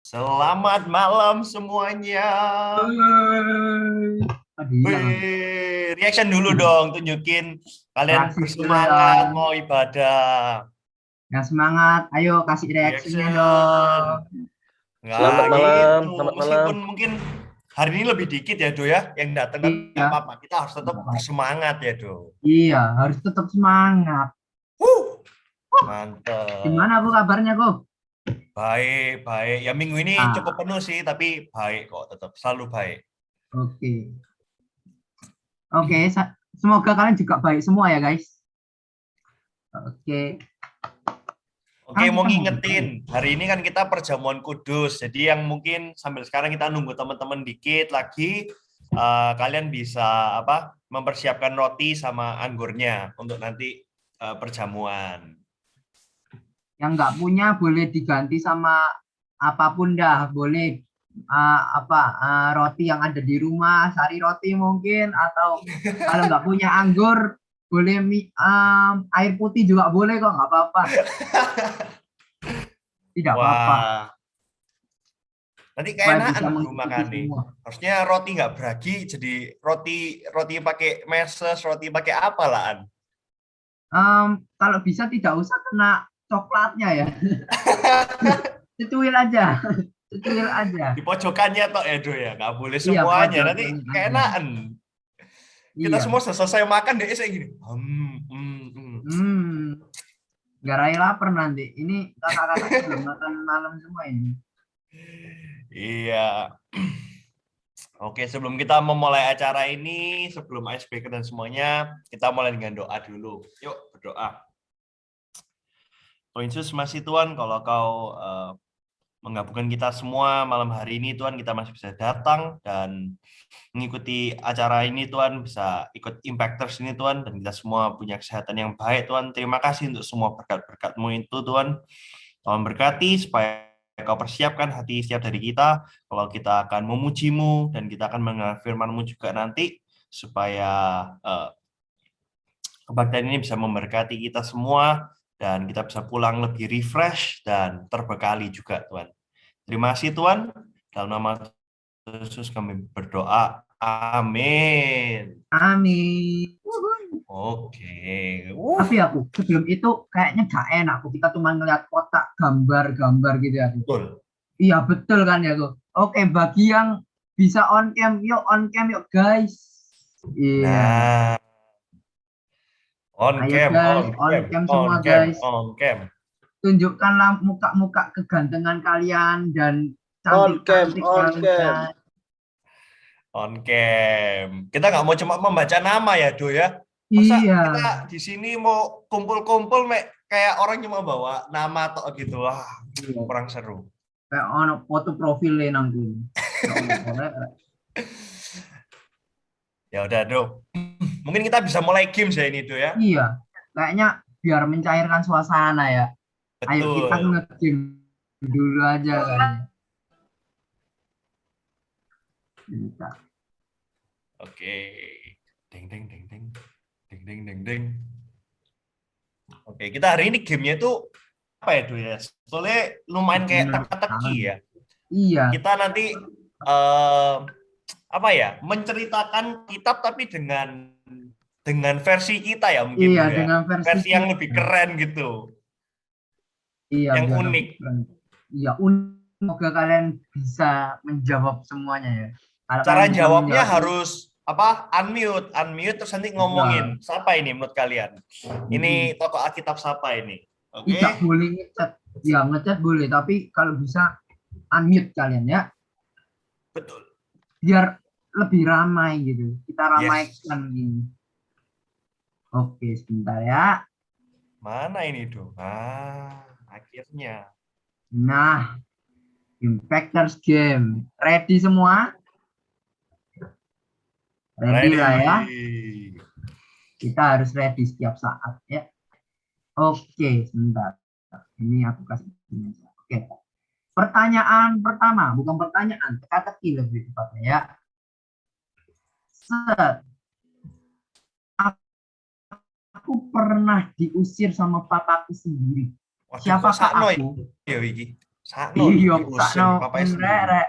Selamat malam semuanya. Hai. Tadi hilang aku. Reaction dulu dong, tunjukin kalian Reaksi dulu bersemangat dong. mau ibadah. Yang semangat, ayo kasih reaksinya Reaction. dong. Nggak gitu. Selamat malam. Meskipun mungkin hari ini lebih dikit ya, Do ya, yang datang, tapi nggak Iya, apa-apa. Kita harus tetap nggak apa-apa. bersemangat ya, Do. Iya, harus tetap semangat. Mantap. Gimana Bu kabarnya Bu? Baik, baik. Ya minggu ini cukup Ah, penuh sih, tapi baik kok, tetap selalu baik. oke. Oke, semoga kalian juga baik semua ya guys. Oke, Oke, sekarang mau kita mau ngingetin, ngapain? hari ini kan kita perjamuan kudus, jadi yang mungkin sambil sekarang kita nunggu teman-teman dikit lagi, kalian bisa mempersiapkan roti sama anggurnya untuk nanti perjamuan. Yang nggak punya boleh diganti sama apapun dah, boleh roti yang ada di rumah, sari roti mungkin, atau kalau nggak punya anggur boleh air putih juga boleh kok, nggak apa-apa, tidak apa-apa, Wah, nanti supaya keenakan bisa bro mengikuti makan nih. semua. Harusnya roti nggak beragi, jadi roti roti pakai meses, roti pakai apa lah. Kalau bisa tidak usah kena coklatnya ya, cucuil aja, cucuil aja. Di pojokannya toh Edo ya, nggak boleh Iya, semuanya, nanti pojokannya aja. keenakan. Kita Iya. semua selesai makan deh, saya gini. Hmm. Nggak raya lapar nanti. Ini kakak-kakaknya belum makan malam semua ini. Iya. Oke, sebelum kita memulai acara ini, sebelum icebreaker dan semuanya, kita mulai dengan doa dulu. Yuk, berdoa. Tuhan Yesus, masih Tuhan, kalau Kau menggabungkan kita semua malam hari ini, Tuhan, kita masih bisa datang dan mengikuti acara ini, Tuhan, bisa ikut Impactors ini, Tuhan, dan kita semua punya kesehatan yang baik, Tuhan. Terima kasih untuk semua berkat-berkat-Mu itu, Tuhan. Tuhan berkati supaya Kau persiapkan hati setiap dari kita, kalau kita akan memuji-Mu, dan kita akan mengenal firman-Mu juga nanti, supaya kebaktian ini bisa memberkati kita semua, dan kita bisa pulang lebih refresh dan terbekali juga, Tuhan. Terima kasih, Tuhan. Dalam nama Yesus kami berdoa. Amin. Amin. Oke. Tapi aku sebelum itu kayaknya gak enak. Kita cuma ngeliat kotak gambar-gambar gitu ya. Betul. Iya betul kan ya tuh. Oke, bagi yang bisa on cam yuk guys. Iya. Nah, on Ayo cam, guys, on on cam, cam on semua cam, guys. on cam. Tunjukkanlah muka-muka kegantengan kalian dan On cam, cantik-cantik on cam. kalian. On cam. Kita nggak mau cuma membaca nama ya, Do ya. Masa Iya. kita di sini mau kumpul-kumpul kayak orang cuma bawa nama atau gitu. Wah, Iya. kurang seru. Kayak ono foto profilnya nanti. Ya udah, Do. Mungkin kita bisa mulai game ya ini, Do ya. Iya, kayaknya biar mencairkan suasana ya. Ayo kita Betul. nge-game dulu aja kan. Kita. Oke. Ding ding ding ding. Ding ding ding ding. Oke, kita hari ini gamenya itu apa ya, Do ya? Soalnya lumayan kayak teka-teki ya. Iya. Kita nanti menceritakan kitab tapi dengan versi kita ya mungkin, Iya, ya. dengan Versi yang kita. lebih keren gitu. Iya, Yang biar unik. iya, unik. Semoga kalian bisa menjawab semuanya ya. Kalau Cara kalian bisa jawabnya menjawab, harus unmute terus nanti ngomongin. Siapa ini menurut kalian? Ini tokoh Alkitab siapa ini? Oke. tidak boleh ngechat. Ya, ngechat boleh, tapi kalau bisa unmute kalian ya. Betul. Biar lebih ramai gitu. Kita ramaikan Yes. gini. Oke, sebentar ya. Mana ini, Do? Akhirnya. Nah, Impactors game. Ready semua? Ready lah ya. Kita harus ready setiap saat ya. Oke, sebentar. Ini aku kasih. Oke. Pertanyaan pertama, bukan pertanyaan, teka-teki lebih tepatnya ya. Set. Aku pernah diusir sama papaku sendiri. Siapakah aku? Ya, Wiki. Sakno Iya, diusir sakno papanya sendiri. rek.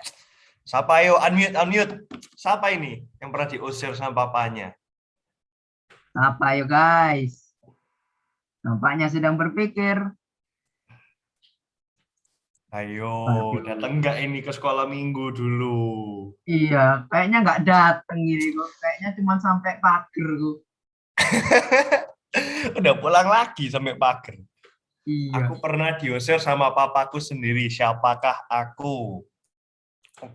Siapa ayo unmute. Siapa ini yang pernah diusir sama papanya? Apa ya guys? Nampaknya sedang berpikir. Ayo, Aduh. datang nggak ini ke sekolah minggu dulu? Iya, kayaknya nggak dateng ini kok. Kayaknya cuma sampai pagar kok. Udah pulang lagi sampai pagar. Iya. Aku pernah diusir sama papaku sendiri. Siapakah aku?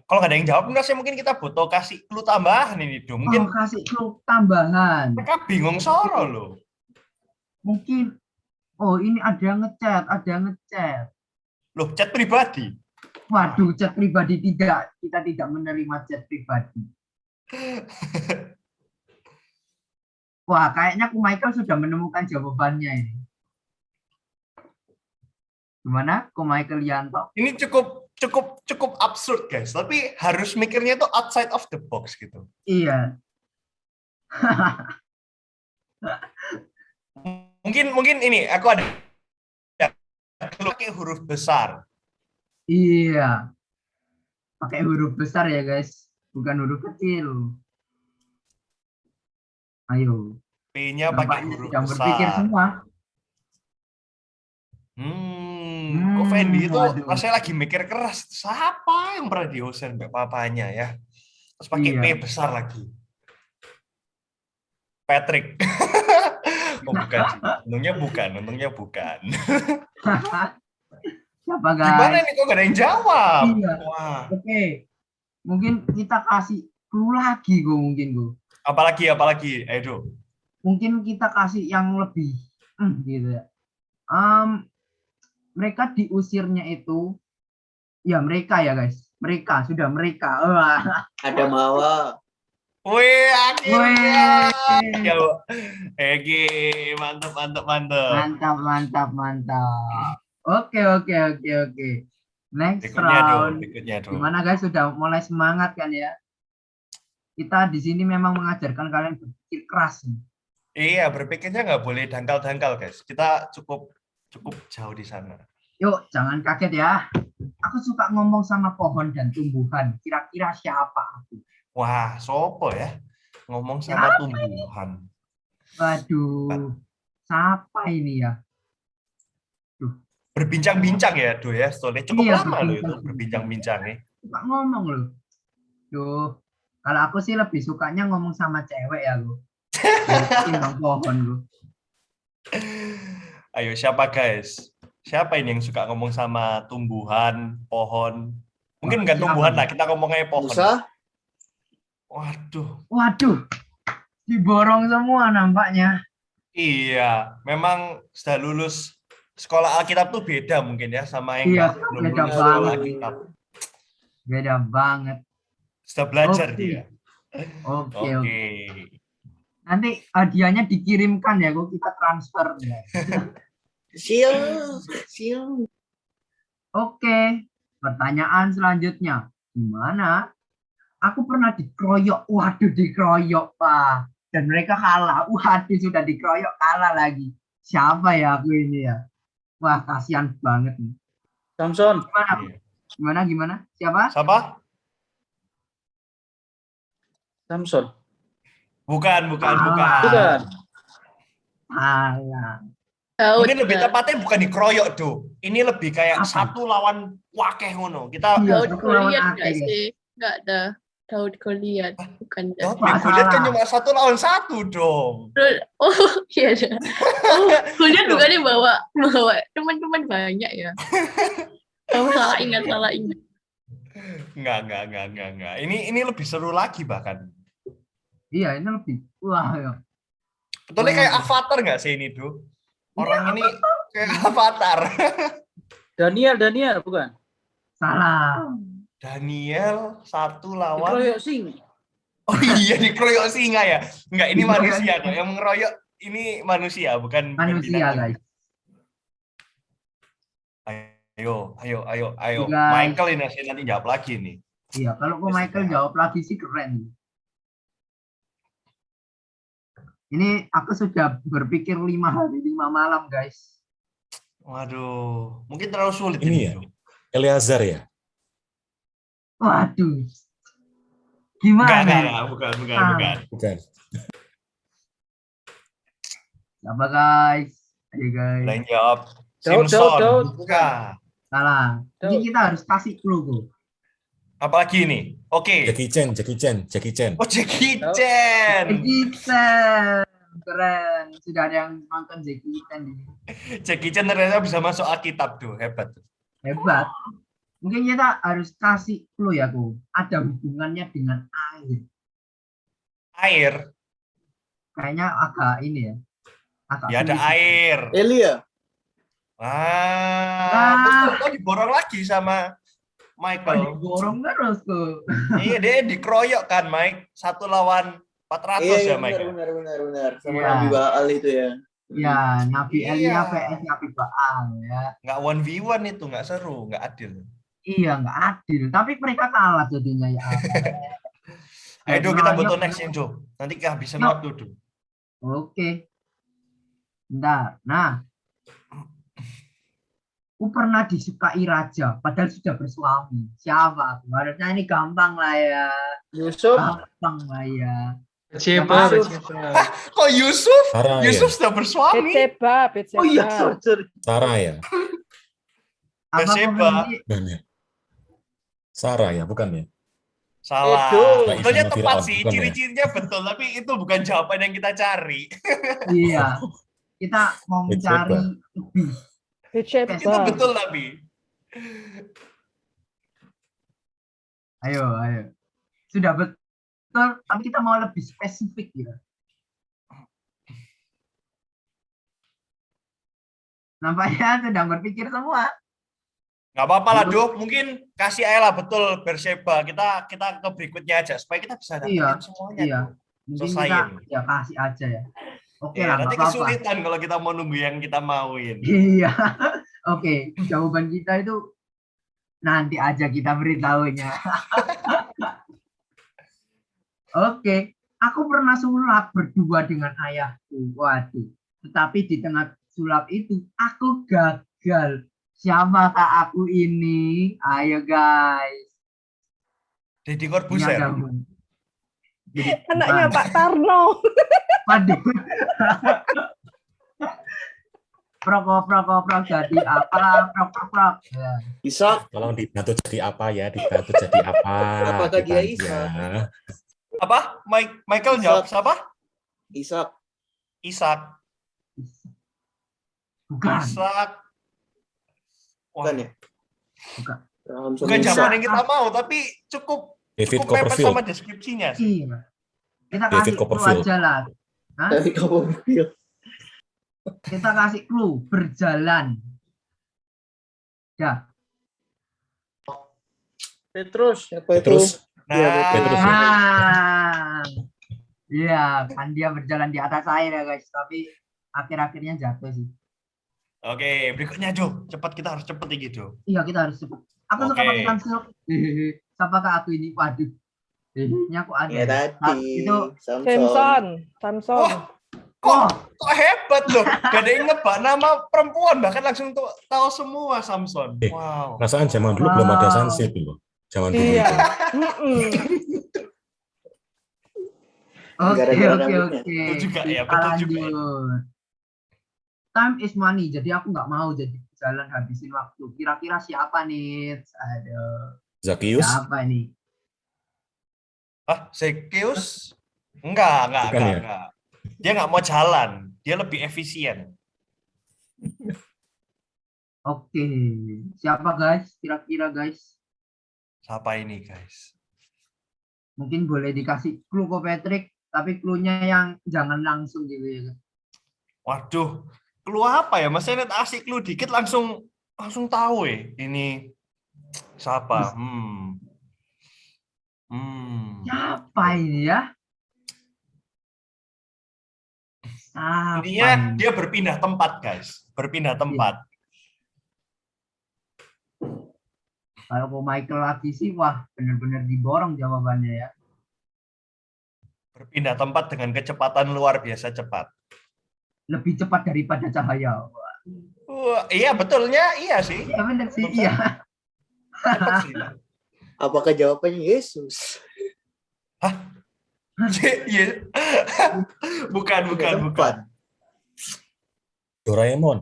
Kalau nggak ada yang jawab, enggak sih mungkin kita butuh kasih clue tambahan ini, Do. Mungkin Kasih clue tambahan. mereka bingung soro loh. Mungkin, oh ini ada yang ngechat. Loh, chat pribadi. Waduh, chat pribadi tidak. Kita tidak menerima chat pribadi. Wah, kayaknya Ku Michael sudah menemukan jawabannya ini. Gimana, Ku Michael Yanto? Ini cukup absurd, guys. Tapi harus mikirnya tuh outside of the box gitu. Iya. Mungkin ini aku ada pakai huruf besar. Iya. Pakai huruf besar ya, guys. Bukan huruf kecil. Ayo. P-nya pakai Nampaknya huruf sedang berpikir besar. semua. Kok Fendi itu Waduh. rasanya lagi mikir keras. Siapa yang pernah diusir mbak papanya ya? Terus pakai Iya. P besar lagi. Patrick. Oh bukan sih. Untungnya bukan. Siapa guys? Gimana nih kok gak ada yang jawab? Iya. Wah. Oke. Mungkin kita kasih clue lagi gue mungkin gue. Apalagi? Ayo. Mungkin kita kasih yang lebih gitu ya. Mereka diusirnya itu ya mereka ya guys. Mereka. Wah. Ada Mawa. Wih, akhirnya. Wih. Ya, Egi, mantap. Mantap. Oke. Next Berikutnya round. dong. Gimana guys, sudah mulai semangat kan ya? Kita di sini memang mengajarkan kalian berpikir keras. Iya, berpikirnya nggak boleh dangkal-dangkal, guys. Kita cukup jauh di sana. Yuk, jangan kaget ya. Aku suka ngomong sama pohon dan tumbuhan. Kira-kira siapa aku? Wah, sopo ya? Ngomong sama tumbuhan. Waduh, siapa ini ya? Berbincang-bincang ya, Do ya. Soalnya cukup Iya, lama loh itu berbincang-bincang nih. Suka ngomong loh. Duh, kalau aku sih lebih sukanya ngomong sama cewek ya lo. Timbang pohon lo. Ayo, siapa guys? Siapa ini yang suka ngomong sama tumbuhan, pohon? Mungkin bukan tumbuhan lah, kita ngomongnya pohon. Musa? Waduh, diborong semua nampaknya. Iya, memang sudah lulus sekolah Alkitab tuh beda mungkin ya sama yang Iya, belum beda lulus sekolah banget. Alkitab. Beda banget. Sudah belajar Oke. dia. Oke. Nanti hadiahnya dikirimkan ya, kok kita transfer ya. Siap. Oke, pertanyaan selanjutnya. Gimana? Aku pernah dikeroyok. Waduh, dikeroyok, Pak. Dan mereka kalah. Waduh, sudah dikeroyok, kalah lagi. Siapa ya aku ini ya? Wah, kasihan banget nih. Samson. Gimana? Siapa? Samson. Bukan. Alah. Mungkin lebih tepatnya bukan dikeroyok, Do. Ini lebih kayak satu lawan wakeh ngono. Kita Iya, Daud Goliat nggak sih? Nggak ada. Daud Goliat, bukan Daud dah. Goliat kan cuma 1 lawan 1 dong. Oh iya dah. Oh, Goliat bukannya bawa teman-teman banyak ya? Oh, salah ingat. Enggak. Ini lebih seru lagi bahkan. Iya, ini lebih. Wah, ya. Betulnya kayak Avatar nggak sih ini, Do? Orang ini kayak Avatar. Daniel bukan? Salah. Daniel 1 lawan. Dikeroyok sing. Oh iya, dikeroyok singa ya. Enggak, ini Dikeroyok manusia kok. Yang mengeroyok ini manusia, bukan Manusia, binatang. guys. Ayo. Guys. Michael ini nanti jawab lagi nih. Iya, kalau kok Michael jawab lagi sih keren. Ini aku sudah berpikir 5 hari 5 malam, guys. Waduh, mungkin terlalu sulit Ini ya? Eleazar ya? Waduh. Enggak, Gimana? bukan. Bukan. Apa guys? Ayo guys. Lain jawab. Daud, Simpson. Daud. Bukan. Salah. Ini kita harus kasih clue, Bu. Apalagi ini? Oke. Jackie Chan. Oh, Jackie Chan. Jackie Chan. Keren. Sudah ada yang nonton Jackie Chan ini. Jackie Chan ternyata bisa masuk Alkitab tuh, hebat. Hebat. Mungkin kita harus kasih clue ya, Bu. Ada hubungannya dengan air. Air. Kayaknya agak ini ya. Agak Ya ada sulit. air. Elia. Betul. Kok diborong lagi sama Kok Michael. diborong terus tuh. Iya, dia dikeroyok kan, Mike. 1 lawan 400 ya, Mike. benar. Sama Iya. Nabi Baal itu ya. Ya, Nabi Iya. Elia vs Nabi Baal ya. Nggak 1v1 itu, nggak seru, nggak adil. Iya, nggak adil. Tapi mereka kalah jadinya ya. Ayo, Do, kita butuh Banyak. next Do. Nanti kehabisan Yuk. waktu, Do. Oke. Bentar. Nah. Aku pernah disukai raja, padahal sudah bersuami. Siapa? Harusnya ini gampang lah ya. Yusuf. Gampang lah ya. Bathsheba. Kok Yusuf? Sarah ya? Yusuf sudah bersuami. Betseba. Oh iya, sorry. Sarah ya? Apa Bathsheba. ini? Bukan ya? Sarah ya, bukan ya? Salah. Edo. Sebetulnya Sama tepat Firaun, sih, bukan ya? ciri-cirinya betul, tapi itu bukan jawaban yang kita cari. Iya. Kita mau mencari lebih. Itu Betseba. betul, tapi. Ayo. Sudah betul, tapi kita mau lebih spesifik ya. Nampaknya sedang berpikir semua. Nggak apa-apa lah, Do. Mungkin kasih aja lah betul Berseba. Kita ke berikutnya aja supaya kita bisa dapetin Iya, semuanya. Iya. Do. Mungkin Selesaiin. kita ya kasih aja ya. Oke Ya, lah, nanti nggak apa-apa. kesulitan kalau kita mau nunggu yang kita mauin. Iya. Oke, jawaban kita itu nanti aja kita beritahunya. Oke, aku pernah sulap berdua dengan ayahku. Waduh. Tetapi di tengah sulap itu aku gagal. Siapakah aku ini? Ayo guys. Deddy Ini Corbuzier. ada Jadi, Anaknya bukan. Pak Tarno. Waduh. Prok jadi apa? Prok. Ya. Ishak. Tolong dibantu jadi apa ya? Dibantu jadi apa? Apakah dia Dibantu Isa? ya. Apa? Michael jawab siapa? Ishak. Ishak. Bukan. Ishak. Wah, Bukan ya? Bukan. Samson bukan Ishak. jawaban yang kita mau, tapi cukup David mepet Copperfield. sama deskripsinya sih. Iya. Kita David kasih clue Copperfield. aja lah. Hah? Dari Copperfield. Kita kasih clue berjalan. Ya. Petrus. Siapa itu? Terus Iya, Petrus. Nah, Ah. Iya, kan dia berjalan di atas air ya guys, tapi akhir-akhirnya jatuh sih. oke, berikutnya Jo. Cepat, kita harus cepet ini Jo. Iya, kita harus cepet. Aku suka Oke. pakai pensil. Siapakah aku ini? Waduh. Ini aku ada. Ya tadi. Itu Samson. Samson. oh, Kok hebat loh. Gak ada yang nebak nama perempuan, bahkan langsung tahu semua Samson. Eh, Wow. perasaan zaman dulu belum ada sunset loh. Zaman dulu Iya. itu. Mm-mm. oke. Gara-gara rambutnya. Betul juga ya, Kita betul juga ya. lanjut. Time is money, jadi aku nggak mau jadi jalan habisin waktu. Kira-kira siapa nih? Aduh, Zacchaeus. siapa ini? Zacchaeus? Enggak. Bukan ya? Enggak. Dia nggak mau jalan. Dia lebih efisien. Oke, siapa guys? Kira-kira guys? Siapa ini, guys? Mungkin boleh dikasih clue ke Patrick, tapi clue-nya yang jangan langsung gitu ya. Waduh, clue apa ya? Mas Enet asik clue dikit langsung tahu ini siapa? Siapa ini ya? Siapa Intinya ini? dia berpindah tempat, guys. Berpindah tempat. Kalau ke Michael lagi sih, wah benar-benar diborong jawabannya ya. Berpindah tempat dengan kecepatan luar biasa cepat. Lebih cepat daripada cahaya. Wah, Iya, betulnya iya sih. iya benar sih, iya. Apakah jawabannya Yesus? Iya. Bukan. Tempat. Doraemon.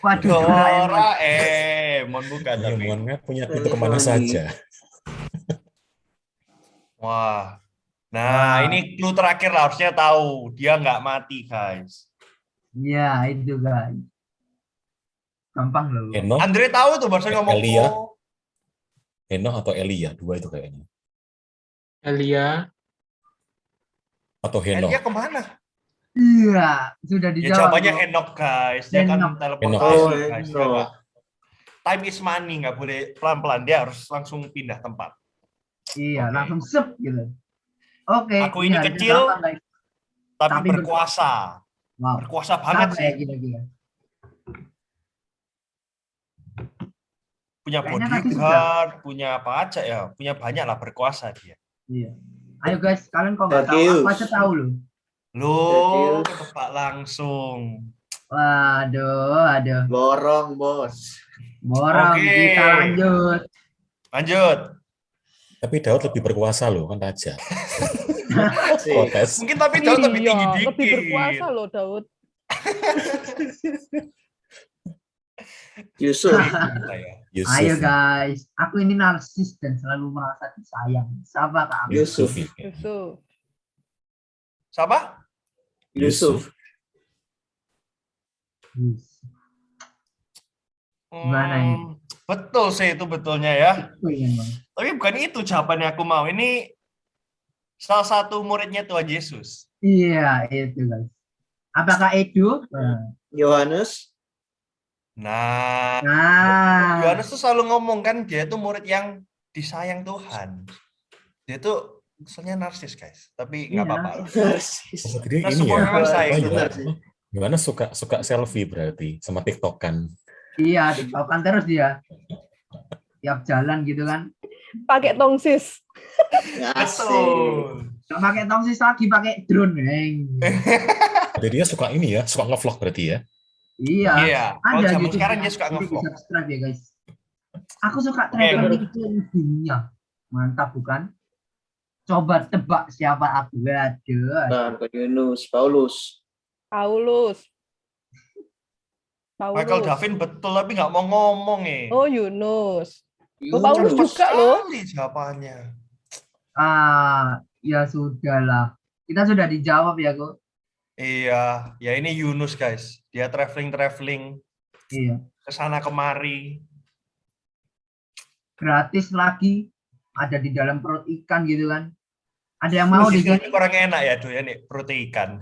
Waduh, Doraemon. Doraemon bukan tapi. Doraemon kan punya pintu kemana saja. Wah. Nah, Wah. ini clue terakhir lah, harusnya tahu. Dia nggak mati, guys. Iya, itu guys. Gampang loh. Enoch, Andre tahu tuh barusan ngomong. Elia. Oh, Enoch atau Elia, dua itu kayaknya. Elia. Atau Henoch. Elia kemana? Iya, sudah Ya dijawab. jawabannya loh. Enoch, guys. Dia kan Enoch. teleportasi, Oh, guys. Dia Enoch. nggak- time is money, nggak boleh pelan-pelan. Dia harus langsung pindah tempat. Iya, Oke. langsung sep gitu. Oke. Aku ini harusnya kecil, gampang, guys. Tapi Tapi berkuasa. Wow. Berkuasa banget Apa sih. ya kira-kira? Punya Kayaknya tadi bodyguard, punya apa aja ya. Punya banyak lah, berkuasa dia. Iya. Ayo guys, kalian kok nggak tahu? Aku Zeus. aja tahu loh. Loh, Jadi- ketebak langsung. Waduh. Borong, bos. Borong, Oke. kita lanjut. Lanjut. Tapi Daud lebih berkuasa loh, kan raja. Sih. Protes. Mungkin tapi jauh lebih tinggi dikit. lebih berkuasa loh Daud. Yusuf. Kita ya. Yusuf. Ayo guys, aku ini narsis dan selalu merasa disayang. Siapa kak? Yusuf. Yusuf. Siapa? Yusuf. Gimana ini? Betul sih itu betulnya ya. Aku ingin banget. Tapi bukan itu jawabannya aku mau. Ini salah satu muridnya Tuhan Yesus. Iya, itu guys. Apakah Edu? Yohanes. Nah, Nah, Yohanes tuh selalu ngomong kan dia itu murid yang disayang Tuhan. Dia tuh misalnya narsis guys, tapi nggak Iya, apa-apa. Narsis. Oh, jadi Kita ini semua ya. memang sayang Oh, Tuhan. Gimana suka selfie berarti sama TikTokan. iya, dikaukan terus dia. Tiap jalan gitu kan. Pakai tongsis. Nggak Asik. Betul. pakai tongsis lagi, pakai drone. Jadi dia suka ini ya, suka ngevlog berarti ya. Iya. Iya. Kalau zaman YouTube sekarang yang dia suka nanti nge-vlog. di-subscribe ya guys. Aku suka traveling keliling dunia. Mantap bukan? Coba tebak siapa aku. Waduh. Nah, bukan Yunus, Paulus. Michael Davin betul tapi nggak mau ngomong ya. Oh, Yunus. Cepat Paulus juga loh. sekali jawabannya. Ya sudahlah. Kita sudah dijawab ya kok. Iya, ya ini Yunus guys. Dia traveling Iya. ke sana kemari. Gratis lagi. Ada di dalam perut ikan gitu kan. Ada yang mau di Ini sini? kurang enak ya doyan nih perut ikan.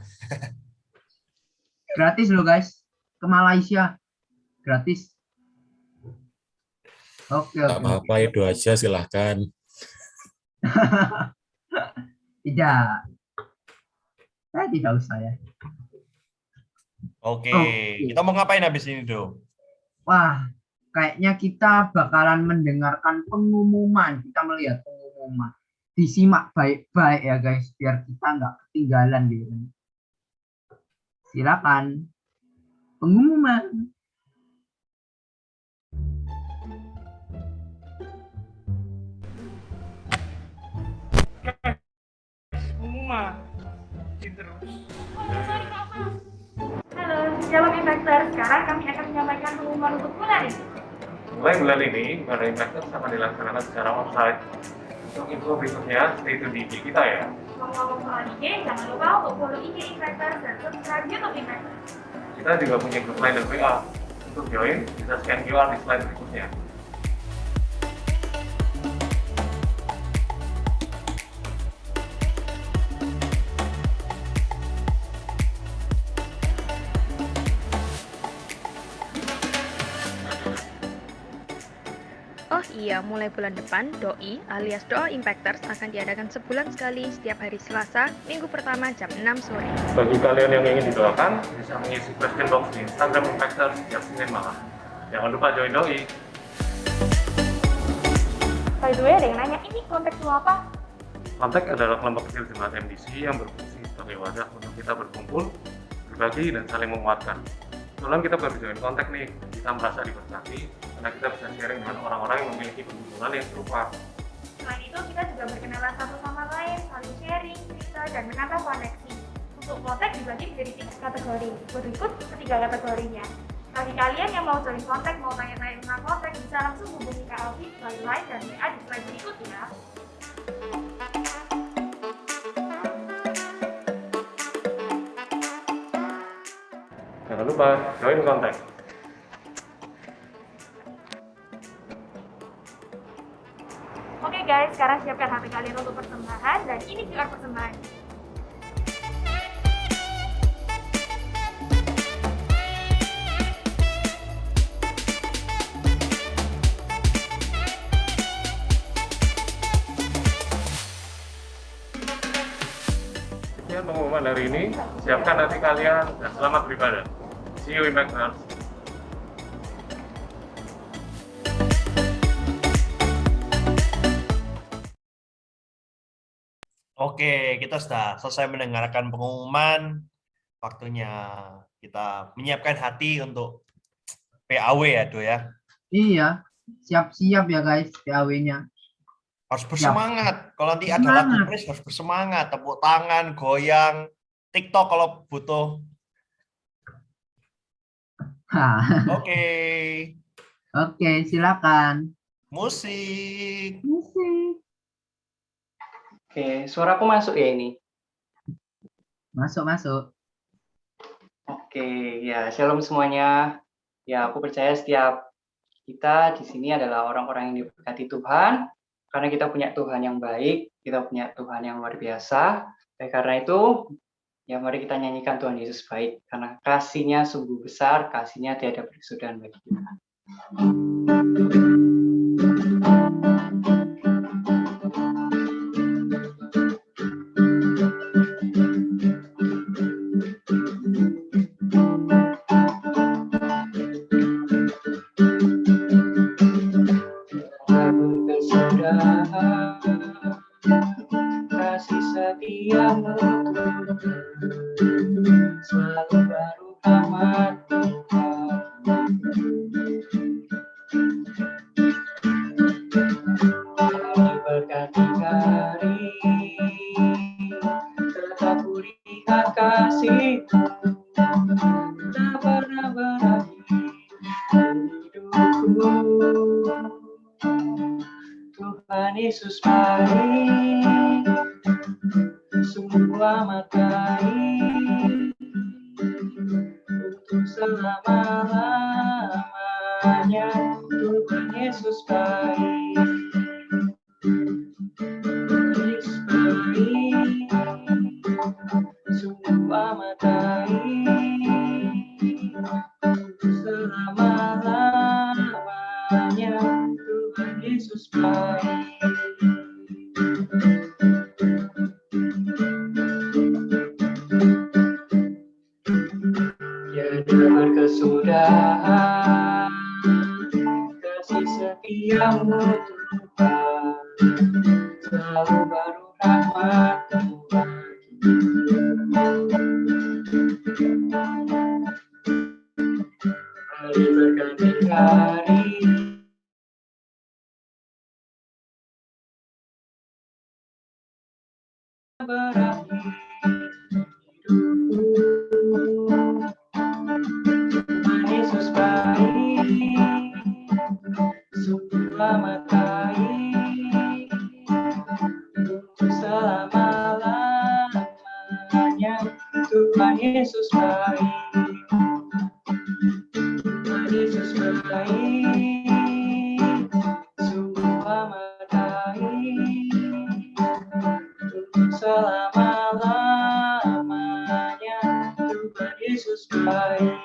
Gratis loh guys. Ke Malaysia. Gratis. Oke, Gak oke. apa-apa, itu aja silahkan. Tidak. Tidak usah ya. Oke, Oke. kita mau ngapain habis ini, Do? Wah, kayaknya kita bakalan mendengarkan pengumuman. Kita melihat pengumuman. Disimak baik-baik ya guys, biar kita nggak ketinggalan gitu. Silakan. Pengumuman. Halo, Shalom Investor. Sekarang kami akan menyampaikan pengumuman untuk bulan ini. Mulai bulan ini, Barang Investor akan dilaksanakan secara offsite. Untuk info berikutnya, stay tune di IG kita ya. Ngomong-ngomong soal IG, jangan lupa untuk follow IG Investor dan subscribe YouTube Investor. Kita juga punya grup line dan WA. Untuk join, bisa scan QR di slide berikutnya. Oh iya, mulai bulan depan, Doi alias Doa Impactors akan diadakan sebulan sekali setiap hari Selasa, minggu pertama jam 6 sore. Bagi kalian yang ingin didoakan, bisa mengisi question box di Instagram Impactors setiap Senin malam. Jangan lupa join Doi. By the way, ada yang nanya, ini konteks lu apa? Kontak adalah kelompok kecil jemaat MDC yang berfungsi sebagai wadah untuk kita berkumpul, berbagi, dan saling menguatkan. Kebetulan kita baru join kontak nih di kita merasa diberkati karena kita bisa sharing dengan orang-orang yang memiliki kebutuhan yang serupa. Selain itu, kita juga berkenalan satu sama lain, saling sharing, cerita, dan menambah koneksi. Untuk kontak dibagi menjadi 3 kategori. Berikut ketiga kategorinya. Bagi kalian yang mau join kontak, mau tanya-tanya tentang kontak, bisa langsung hubungi Kak Alfi melalui line dan WA di slide berikut ya. Jangan lupa join kontak. Oke guys, sekarang siapkan HP kalian untuk persembahan dan ini QR persembahan. Sekian pengumuman hari ini. Siapkan hati kalian dan selamat beribadah. See you Impactors. Oke, kita sudah selesai mendengarkan pengumuman. Waktunya kita menyiapkan hati untuk PAW ya, Do ya. Iya, siap-siap ya guys PAW-nya. Harus bersemangat. Kalau nanti ada lagu praise harus bersemangat, tepuk tangan, goyang, TikTok kalau butuh. Oke. Oke, silakan. Musik. Musik. Oke, suaraku masuk ya ini. Masuk. Oke, ya shalom semuanya. Ya, aku percaya setiap kita di sini adalah orang-orang yang diberkati Tuhan, karena kita punya Tuhan yang baik, kita punya Tuhan yang luar biasa. Karena itu, ya mari kita nyanyikan Tuhan Yesus baik, karena kasih-Nya sungguh besar, kasih-Nya tiada berkesudahan bagi kita. Kasih setiamu selalu baru rahmat diberkati hari tetap kulihat kasih tak pernah berakhir hidupku. Tuhan Yesus baik, sungguh amat baik, untuk selama-lamanya. Tuhan Yesus baik, Yesus baik, sungguh amat baik, untuk selama-lamanya. Tuhan Yesus baik. Tiada berkesudahan kasih setiamu Tuhan, selalu baru rahmat Tuhan. Hari berganti hari berakhir hidupku. Tuhan Yesus baik, sungguh amat baik, untuk selama-lamanya. Tuhan Yesus baik, Tuhan Yesus baik, sungguh amat baik, untuk selama-lamanya. Tuhan Yesus baik.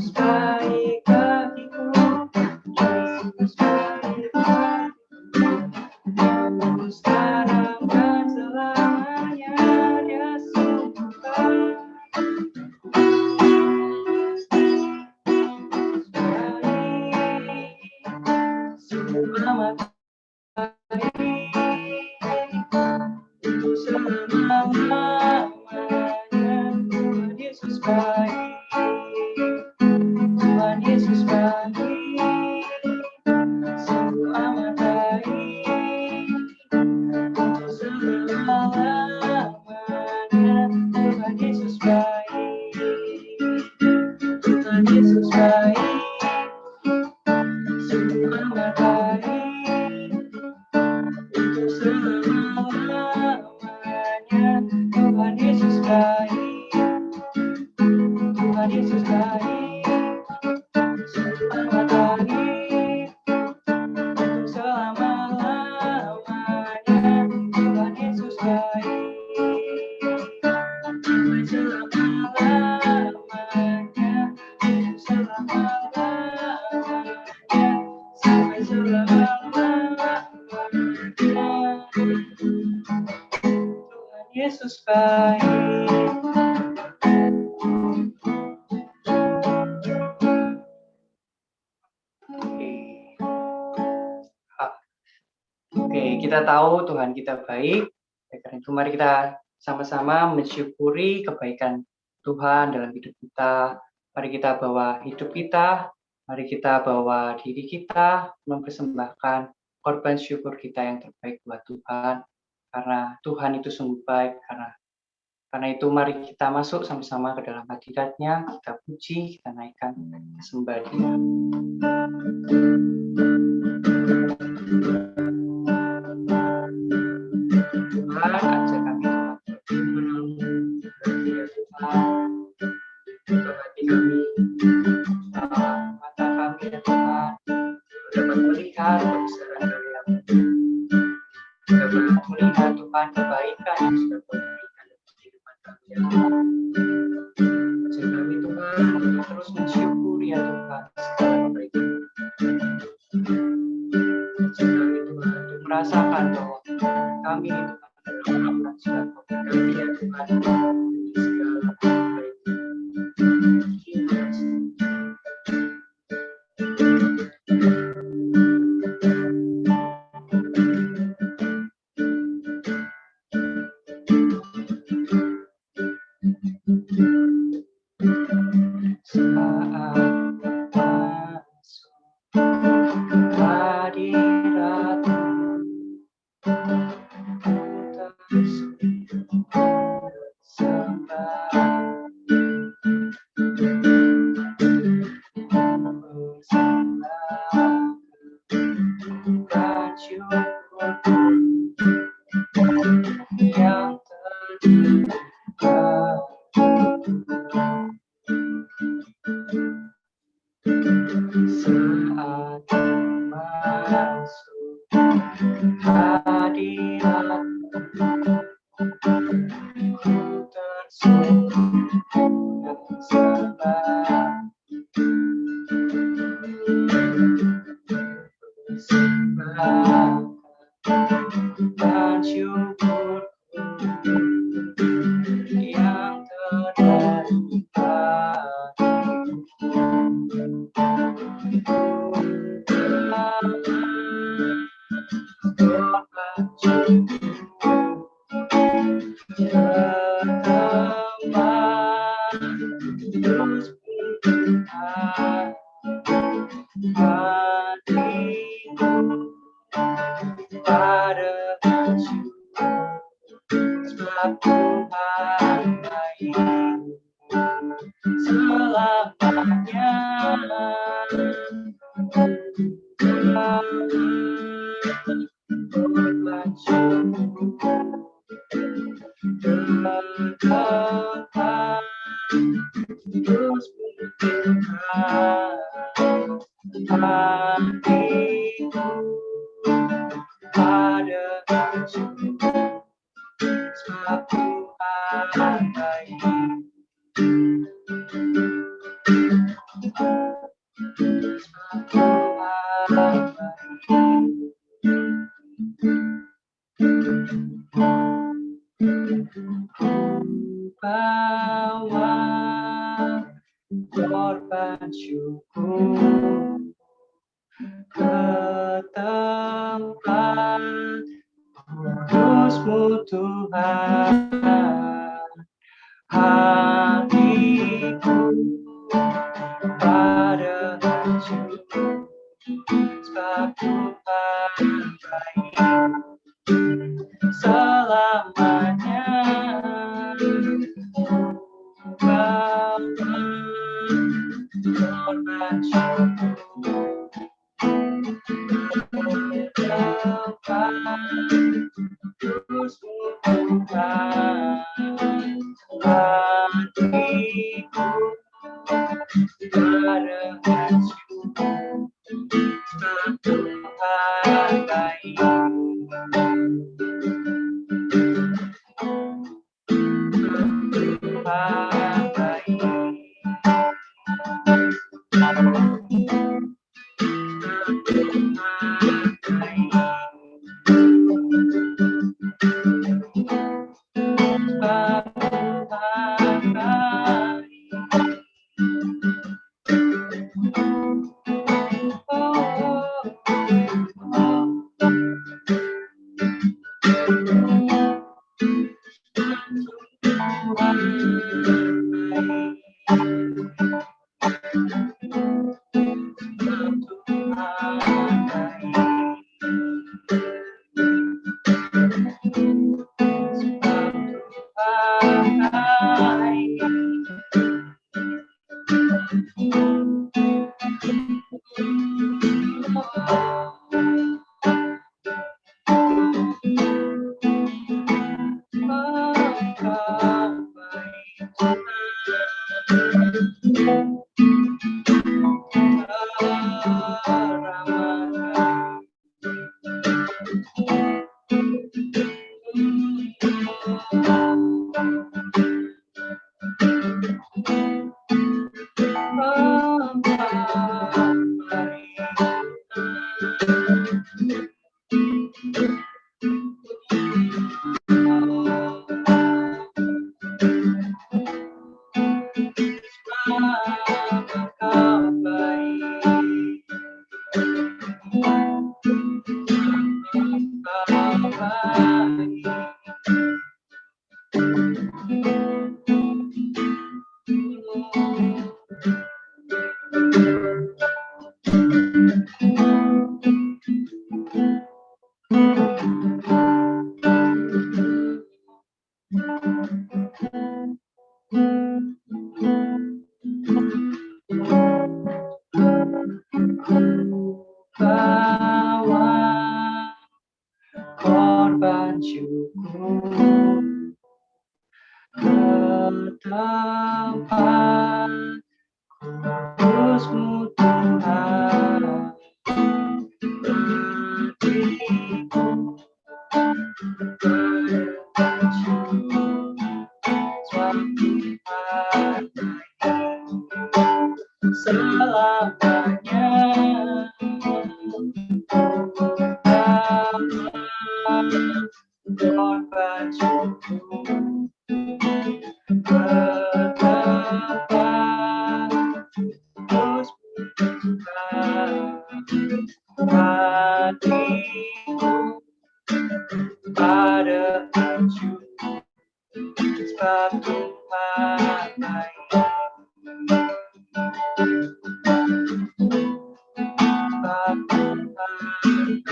Yesus baik bagiku, Yesus baik bagiku, sekarang dan selamanya Dia sungguh baik. Sungguh amat baik untuk selama-lamanya. Tuhan Yesus baik, Tuhan Yesus baik, sungguh amat baik untuk selama-lamanya. Tuhan Yesus baik, Tuhan Yesus baik, sungguh amat baik untuk selama-lamanya. Tuhan Yesus baik, Tuhan Yesus baik, sungguh amat baik untuk selama-lamanya. Tuhan Yesus baik, sampai selama-lamanya, selama-lamanya, sampai selama-lamanya. Tuhan Yesus baik. Oke, kita tahu Tuhan kita baik. Oleh karena itu mari kita sama-sama mensyukuri kebaikan Tuhan dalam hidup kita. Mari kita bawa hidup kita, mari kita bawa diri kita mempersembahkan korban syukur kita yang terbaik buat Tuhan. Karena Tuhan itu sungguh baik. Karena itu mari kita masuk sama-sama ke dalam hadirat-Nya, kita puji, kita naikkan, kita sembah Dia. Tuhan, ajar kami Tuhan, buka hati kami, mata kami ya Tuhan, dapat melihat kebesaran Kau, dapat melihat Tuhan kebaikan yang sudah Kau berikan dalam kehidupan kami ya Tuhan. Ajar kami Tuhan untuk terus mensyukuri ya Tuhan segala kebaikan. Ajar kami Tuhan untuk merasakan bahwa kami itu orang-orang sudah Kau berkati ya Tuhan di segala kebaikan. Bawa korban syukur ke tempat kudus-Mu Tuhan. Hatiku pada hancur sebab Tuhan baik selamanya. Bawa korban syukur tempat kudus-Mu Tuhan. Hatiku pada hancur sebab Tuhan baik. Tuhan baik. Bawa korban syukur ke tempat kudus-Mu Tuhan. Hatiku bersyukur sebab Tuhan baik selamanya. Korban syukur ke tempat kudus-Mu Tuhan. Hatiku pada hancur sebab Tuhan baik. Sebab Tuhan baik.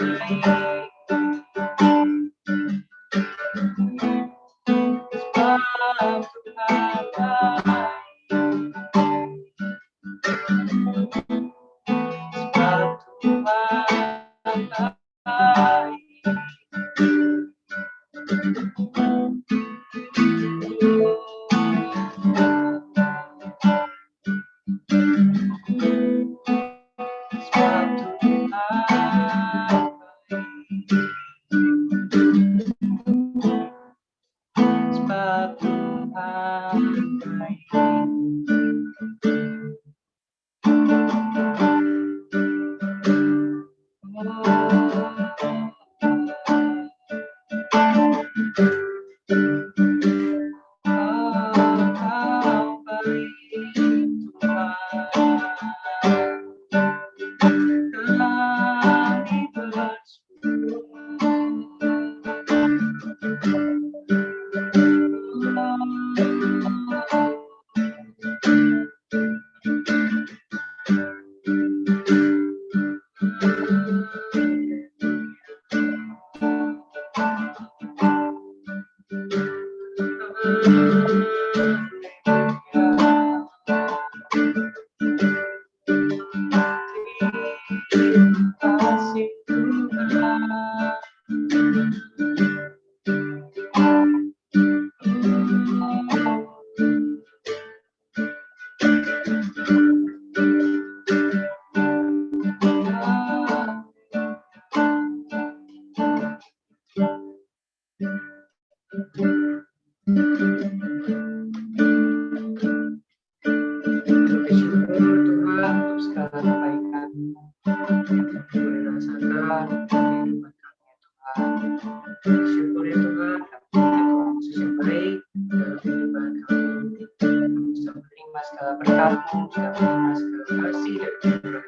Sebab Tuhan baik. Sebab Tuhan baik. sudah menerima segala kasih dari Tuhan.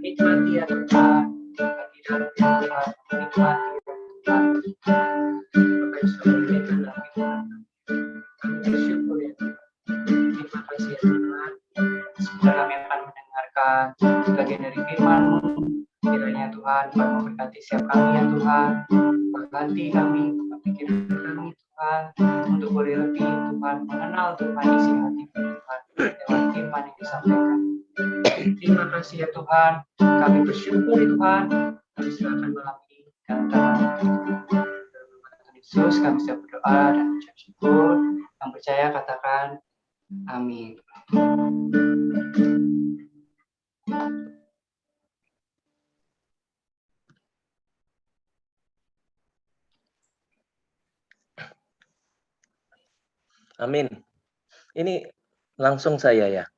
Nikmati ya Tuhan, hadirat Tuhan, nikmati ya Tuhan. Apa yang sudah memberikan dalam Tuhan. Kami bersyukur ya Tuhan. Terima kasih ya Tuhan. Semoga kami akan mendengarkan bagian dari firman-Mu. Kiranya Tuhan, Tuhan memberkati setiap kami ya Tuhan. Berkati kami, pikiran kami Tuhan, untuk boleh lebih Tuhan mengenal Tuhan, isi hati Tuhan, lewat firman yang disampaikan. Terima kasih ya Tuhan, kami bersyukur ya Tuhan, kami silakan malam ini dalam nama Tuhan Yesus, kami siap berdoa dan ucap syukur. Yang percaya katakan amin. Amin. Ini langsung saya ya.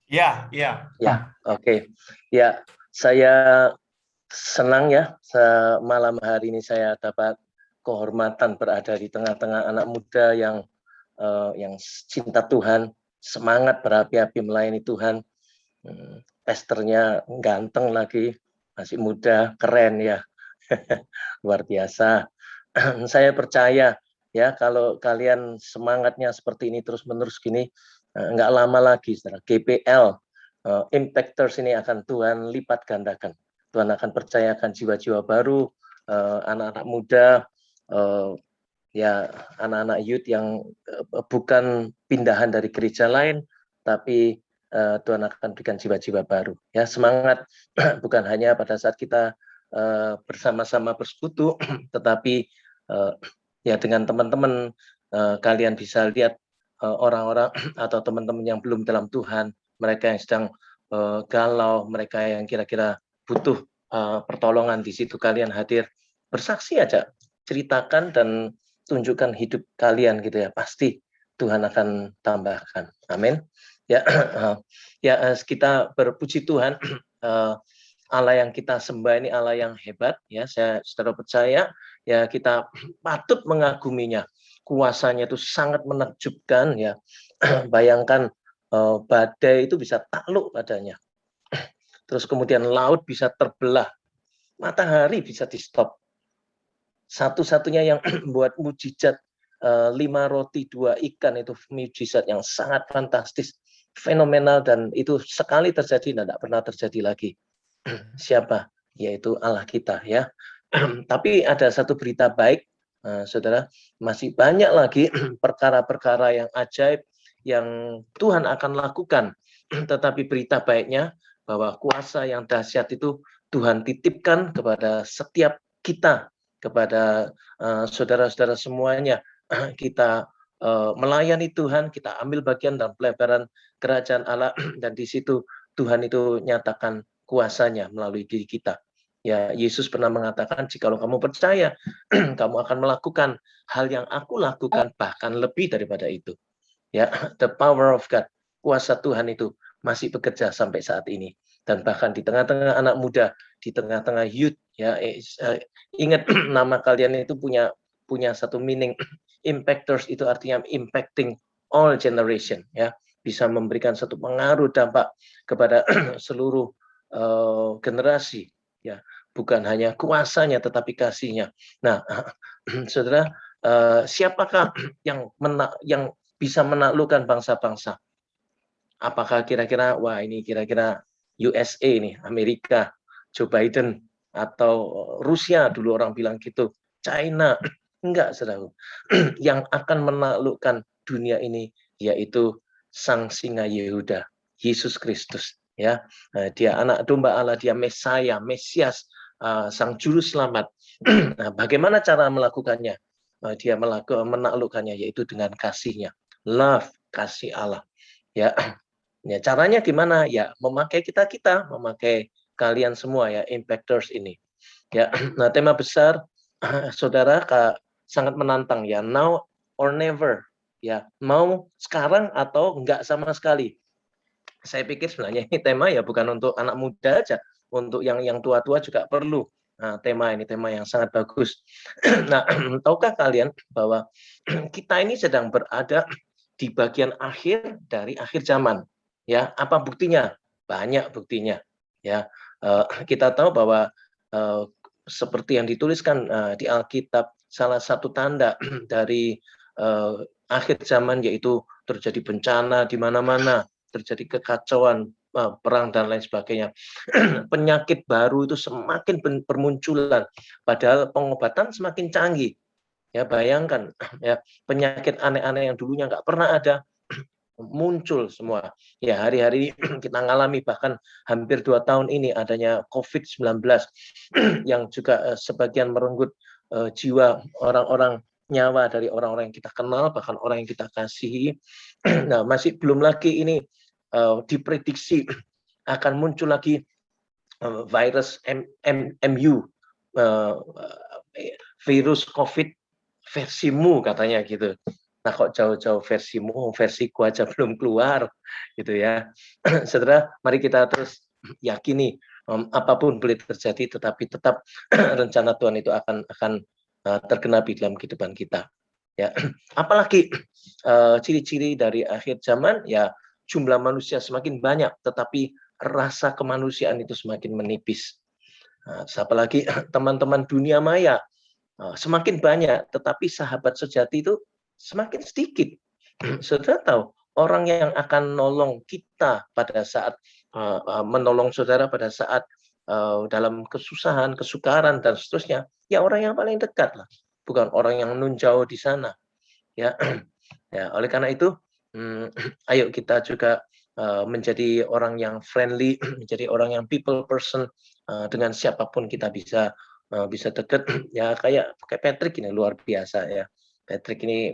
Ya, ya. Ya, oke. Ya, saya senang ya malam hari ini saya dapat kehormatan berada di tengah-tengah anak muda yang cinta Tuhan, semangat berapi-api melayani Tuhan. Pastornya ganteng lagi, masih muda, keren ya. Luar biasa. Saya percaya ya, kalau kalian semangatnya seperti ini terus-menerus gini, nggak lama lagi, saudara, GPL, Impactors ini akan Tuhan lipat gandakan. Tuhan akan percayakan jiwa-jiwa baru, anak-anak muda, ya anak-anak youth yang bukan pindahan dari gereja lain, tapi Tuhan akan berikan jiwa-jiwa baru. Ya, semangat bukan hanya pada saat kita bersama-sama bersekutu, tetapi ya dengan teman-teman kalian bisa lihat orang-orang atau teman-teman yang belum dalam Tuhan, mereka yang sedang galau, mereka yang kira-kira butuh pertolongan, di situ kalian hadir, bersaksi aja, ceritakan dan tunjukkan hidup kalian gitu ya, pasti Tuhan akan tambahkan. Amin. Ya, ya kita berpuji Tuhan. Allah yang kita sembah ini Allah yang hebat ya. Saya saudara percaya ya, kita patut mengaguminya. Kuasanya itu sangat menakjubkan ya. Bayangkan badai itu bisa takluk padanya. Terus kemudian laut bisa terbelah. Matahari bisa di-stop. Satu-satunya yang buat mujizat 5 roti 2 ikan itu mujizat yang sangat fantastis, fenomenal, dan itu sekali terjadi tidak pernah terjadi lagi. Siapa? Yaitu Allah kita ya. Tapi ada satu berita baik, saudara, masih banyak lagi perkara-perkara yang ajaib yang Tuhan akan lakukan. Tetapi berita baiknya bahwa kuasa yang dahsyat itu Tuhan titipkan kepada setiap kita, kepada saudara-saudara semuanya. Kita melayani Tuhan, kita ambil bagian dalam pelebaran kerajaan Allah, dan di situ Tuhan itu nyatakan kuasanya melalui diri kita. Ya, Yesus pernah mengatakan, jikalau kamu percaya, kamu akan melakukan hal yang aku lakukan, bahkan lebih daripada itu. Ya, the power of God, kuasa Tuhan itu masih bekerja sampai saat ini, dan bahkan di tengah-tengah anak muda, di tengah-tengah youth. Ya, ingat nama kalian itu punya satu meaning. Impactors itu artinya impacting all generation, ya, bisa memberikan satu pengaruh dampak kepada seluruh generasi, ya, bukan hanya kuasanya tetapi kasihnya. Nah, saudara, siapakah yang bisa menaklukkan bangsa-bangsa? Apakah kira-kira, wah ini kira-kira USA nih, Amerika, Joe Biden, atau Rusia dulu orang bilang gitu, China? Enggak, saudara. Yang akan menaklukkan dunia ini yaitu Sang Singa Yehuda, Yesus Kristus. Ya, dia anak domba Allah, dia Mesaya, Mesias, Sang Juru Selamat. Nah, bagaimana cara melakukannya? Dia menaklukkannya yaitu dengan kasihnya, love, kasih Allah. Ya, ya, caranya gimana? Ya, memakai kita, memakai kalian semua ya, impactors ini. Ya, nah tema besar, saudara, sangat menantang ya, now or never, ya, mau sekarang atau enggak sama sekali. Saya pikir sebenarnya ini tema ya bukan untuk anak muda aja, untuk yang tua-tua juga perlu. Nah, tema ini tema yang sangat bagus. Nah, tahukah kalian bahwa kita ini sedang berada di bagian akhir dari akhir zaman. Ya, apa buktinya? Banyak buktinya. Ya, kita tahu bahwa seperti yang dituliskan di Alkitab, salah satu tanda dari akhir zaman yaitu terjadi bencana di mana-mana, terjadi kekacauan, perang dan lain sebagainya. Penyakit baru itu semakin bermunculan, padahal pengobatan semakin canggih. Ya, bayangkan ya, penyakit aneh-aneh yang dulunya nggak pernah ada muncul semua. Ya, hari-hari kita ngalami, bahkan hampir 2 tahun ini adanya COVID-19 yang juga sebagian merenggut jiwa orang-orang, nyawa dari orang-orang yang kita kenal, bahkan orang yang kita kasihi. Nah, masih belum lagi ini diprediksi akan muncul lagi virus MU, virus COVID versimu katanya gitu. Nah, kok jauh-jauh versimu, versiku aja belum keluar gitu ya. Saudara, mari kita terus yakini apapun boleh terjadi, tetapi tetap rencana Tuhan itu akan tergenapi dalam kehidupan kita. Ya, apalagi ciri-ciri dari akhir zaman, ya jumlah manusia semakin banyak, tetapi rasa kemanusiaan itu semakin menipis. Apalagi teman-teman dunia maya semakin banyak, tetapi sahabat sejati itu semakin sedikit. Saudara tahu, orang yang akan nolong kita pada saat menolong saudara pada saat dalam kesusahan, kesukaran dan seterusnya, ya orang yang paling dekat lah, bukan orang yang nun jauh di sana. Ya, ya, oleh karena itu, ayo kita juga menjadi orang yang friendly, menjadi orang yang people person, dengan siapapun kita bisa dekat. Ya, kayak Patrick ini luar biasa ya. Patrick ini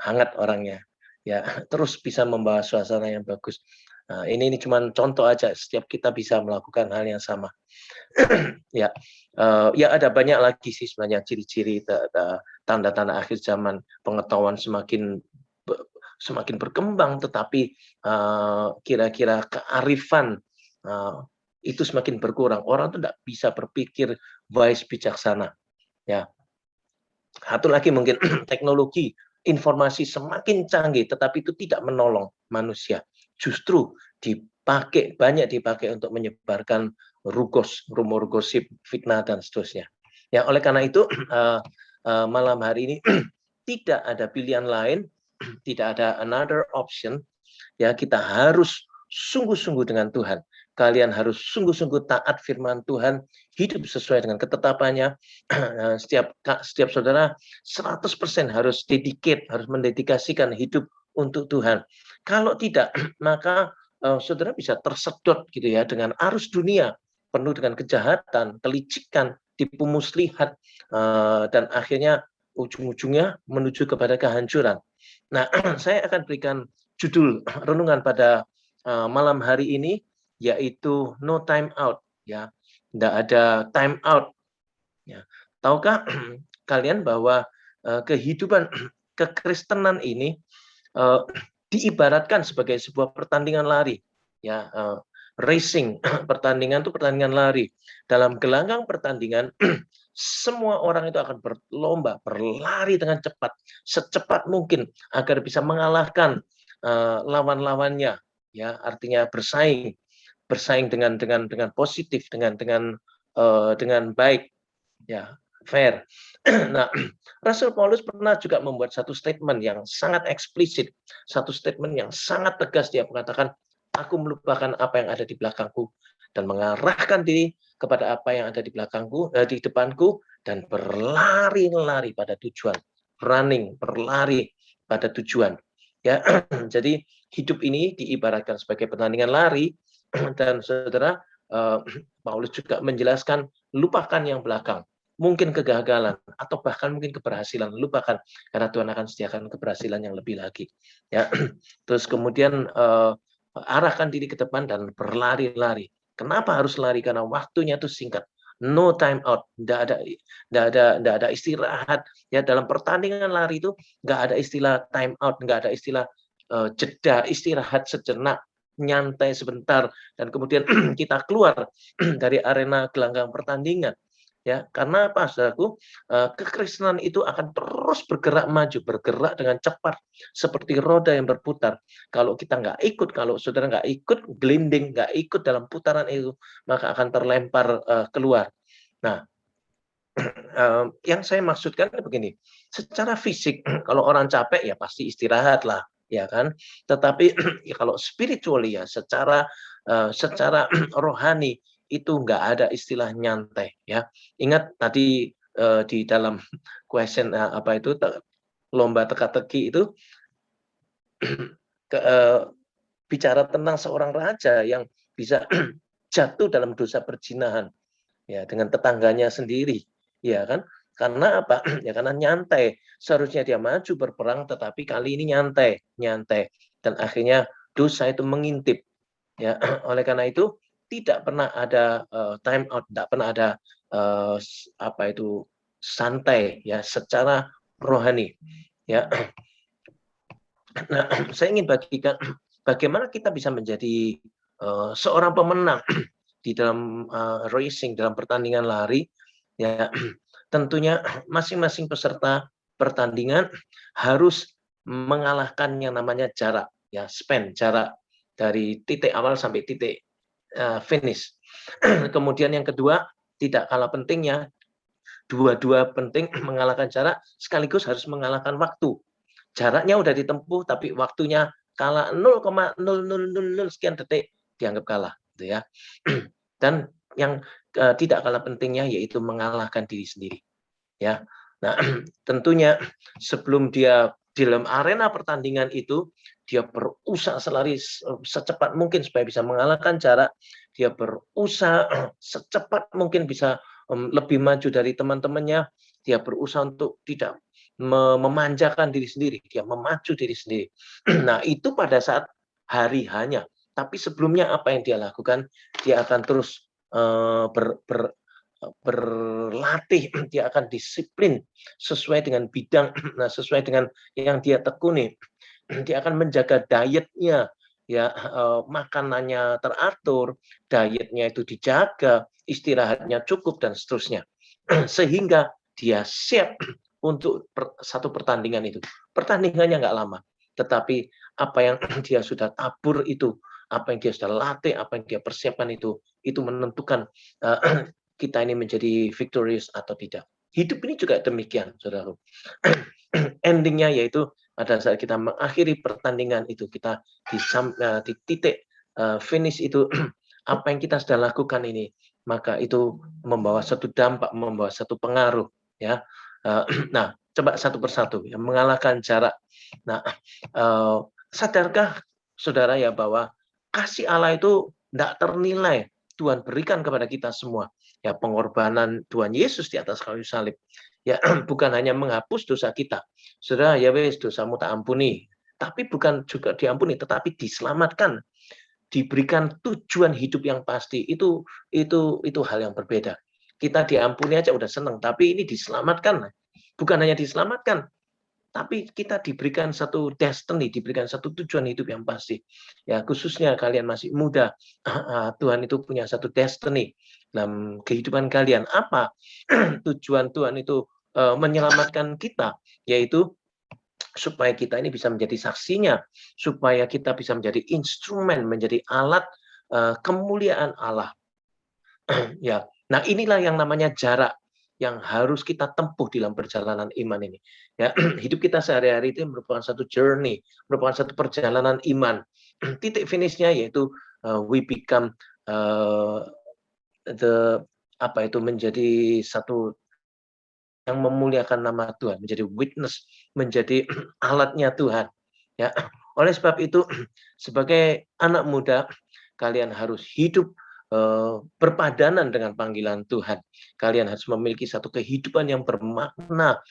hangat orangnya, ya, terus bisa membawa suasana yang bagus. Ini cuma contoh aja, setiap kita bisa melakukan hal yang sama. Ya, ya ada banyak lagi sih sebenarnya ciri-ciri tanda-tanda akhir zaman. Pengetahuan semakin berkembang, tetapi kira-kira kearifan itu semakin berkurang. Orang tuh tidak bisa berpikir wise, bijaksana. Ya, satu lagi mungkin teknologi informasi semakin canggih, tetapi itu tidak menolong manusia. Justru banyak dipakai untuk menyebarkan rumor gosip, fitnah dan seterusnya. Ya, oleh karena itu malam hari ini tidak ada pilihan lain, tidak ada another option. Ya, kita harus sungguh-sungguh dengan Tuhan. Kalian harus sungguh-sungguh taat firman Tuhan, hidup sesuai dengan ketetapannya. Setiap saudara 100% harus harus mendedikasikan hidup untuk Tuhan. Kalau tidak, maka saudara bisa tersedot gitu ya dengan arus dunia penuh dengan kejahatan, kelicikan, tipu muslihat, dan akhirnya ujung-ujungnya menuju kepada kehancuran. Nah, saya akan berikan judul renungan pada malam hari ini, yaitu no time out. Ya, tidak ada time out. Ya, tahukah kalian bahwa kehidupan kekristenan ini diibaratkan sebagai sebuah pertandingan lari, ya, racing. Pertandingan itu pertandingan lari. Dalam gelanggang pertandingan semua orang itu akan berlomba, berlari dengan cepat, secepat mungkin agar bisa mengalahkan lawan-lawannya. Ya, artinya bersaing dengan positif, dengan baik, ya, fair. Nah, Rasul Paulus pernah juga membuat satu statement yang sangat eksplisit, satu statement yang sangat tegas. Dia mengatakan, aku melupakan apa yang ada di belakangku dan mengarahkan diri kepada apa yang ada di belakangku, di depanku, dan berlari-lari pada tujuan, berlari pada tujuan. Ya, jadi hidup ini diibaratkan sebagai pertandingan lari, dan saudara, Paulus juga menjelaskan, lupakan yang belakang. Mungkin kegagalan atau bahkan mungkin keberhasilan, lupakan, karena Tuhan akan sediakan keberhasilan yang lebih lagi. Ya, terus kemudian arahkan diri ke depan dan berlari-lari. Kenapa harus lari? Karena waktunya itu singkat. No time out, tidak ada istirahat. Ya, dalam pertandingan lari itu nggak ada istilah time out, nggak ada istilah jeda, istirahat sejenak, nyantai sebentar, dan kemudian kita keluar dari arena gelanggang pertandingan. Ya, karena apa, saudaraku? Kekristenan itu akan terus bergerak maju, bergerak dengan cepat seperti roda yang berputar. Kalau kita nggak ikut, kalau saudara nggak ikut gelinding, nggak ikut dalam putaran itu, maka akan terlempar keluar. Nah, yang saya maksudkan begini, secara fisik kalau orang capek ya pasti istirahat lah, ya kan? Tetapi ya kalau spiritually ya secara rohani itu nggak ada istilah nyantai ya. Ingat tadi di dalam question apa itu lomba teka-teki itu bicara tentang seorang raja yang bisa jatuh dalam dosa perzinahan ya dengan tetangganya sendiri, ya kan? Karena apa? Ya karena nyantai. Seharusnya dia maju berperang, tetapi kali ini nyantai, dan akhirnya dosa itu mengintip. Ya, oleh karena itu tidak pernah ada time out, tidak pernah ada apa itu santai ya secara rohani. Ya, nah, saya ingin bagikan bagaimana kita bisa menjadi seorang pemenang di dalam racing, dalam pertandingan lari. Ya, tentunya masing-masing peserta pertandingan harus mengalahkan yang namanya jarak, ya span, jarak dari titik awal sampai titik finish. Kemudian yang kedua, tidak kalah pentingnya, dua-dua penting mengalahkan jarak sekaligus harus mengalahkan waktu. Jaraknya udah ditempuh tapi waktunya kalah 0,0000 sekian detik dianggap kalah, gitu ya. Dan yang tidak kalah pentingnya yaitu mengalahkan diri sendiri. Ya. Nah, tentunya sebelum dia di dalam arena pertandingan itu dia berusaha secepat mungkin supaya bisa mengalahkan jarak, dia berusaha secepat mungkin bisa lebih maju dari teman-temannya, dia berusaha untuk tidak memanjakan diri sendiri, dia memacu diri sendiri. Nah, itu pada saat hari hanya. Tapi sebelumnya apa yang dia lakukan? Dia akan terus berlatih, dia akan disiplin sesuai dengan bidang, nah sesuai dengan yang dia tekuni. Dia akan menjaga dietnya, ya makanannya teratur, dietnya itu dijaga, istirahatnya cukup dan seterusnya, sehingga dia siap untuk satu pertandingan itu. Pertandingannya nggak lama, tetapi apa yang dia sudah tabur itu, apa yang dia sudah latih, apa yang dia persiapkan itu menentukan kita ini menjadi victorious atau tidak. Hidup ini juga demikian, saudara. Endingnya yaitu pada saat kita mengakhiri pertandingan itu, kita di titik finish itu, apa yang kita sudah lakukan ini, maka itu membawa satu dampak, membawa satu pengaruh, ya. Nah, coba satu persatu, ya, mengalahkan jarak. Nah, sadarkah saudara ya bahwa kasih Allah itu tidak ternilai Tuhan berikan kepada kita semua. Ya, pengorbanan Tuhan Yesus di atas kayu salib. Ya, bukan hanya menghapus dosa kita. Saudara, ya wes dosamu tak ampuni. Tapi bukan juga diampuni, tetapi diselamatkan. Diberikan tujuan hidup yang pasti. Itu hal yang berbeda. Kita diampuni aja udah senang, tapi ini diselamatkan. Bukan hanya diselamatkan, tapi kita diberikan satu destiny, diberikan satu tujuan hidup yang pasti. Ya, khususnya kalian masih muda, Tuhan itu punya satu destiny dalam kehidupan kalian. Apa tujuan Tuhan itu menyelamatkan kita? Yaitu supaya kita ini bisa menjadi saksinya, supaya kita bisa menjadi instrumen, menjadi alat kemuliaan Allah. Ya, nah inilah yang namanya jarak yang harus kita tempuh dalam perjalanan iman ini. Ya, hidup kita sehari-hari itu merupakan satu journey, merupakan satu perjalanan iman. Titik finishnya yaitu we become menjadi satu yang memuliakan nama Tuhan, menjadi witness, menjadi alatnya Tuhan. Ya, oleh sebab itu sebagai anak muda kalian harus hidup berpadanan dengan panggilan Tuhan. Kalian harus memiliki satu kehidupan yang bermakna,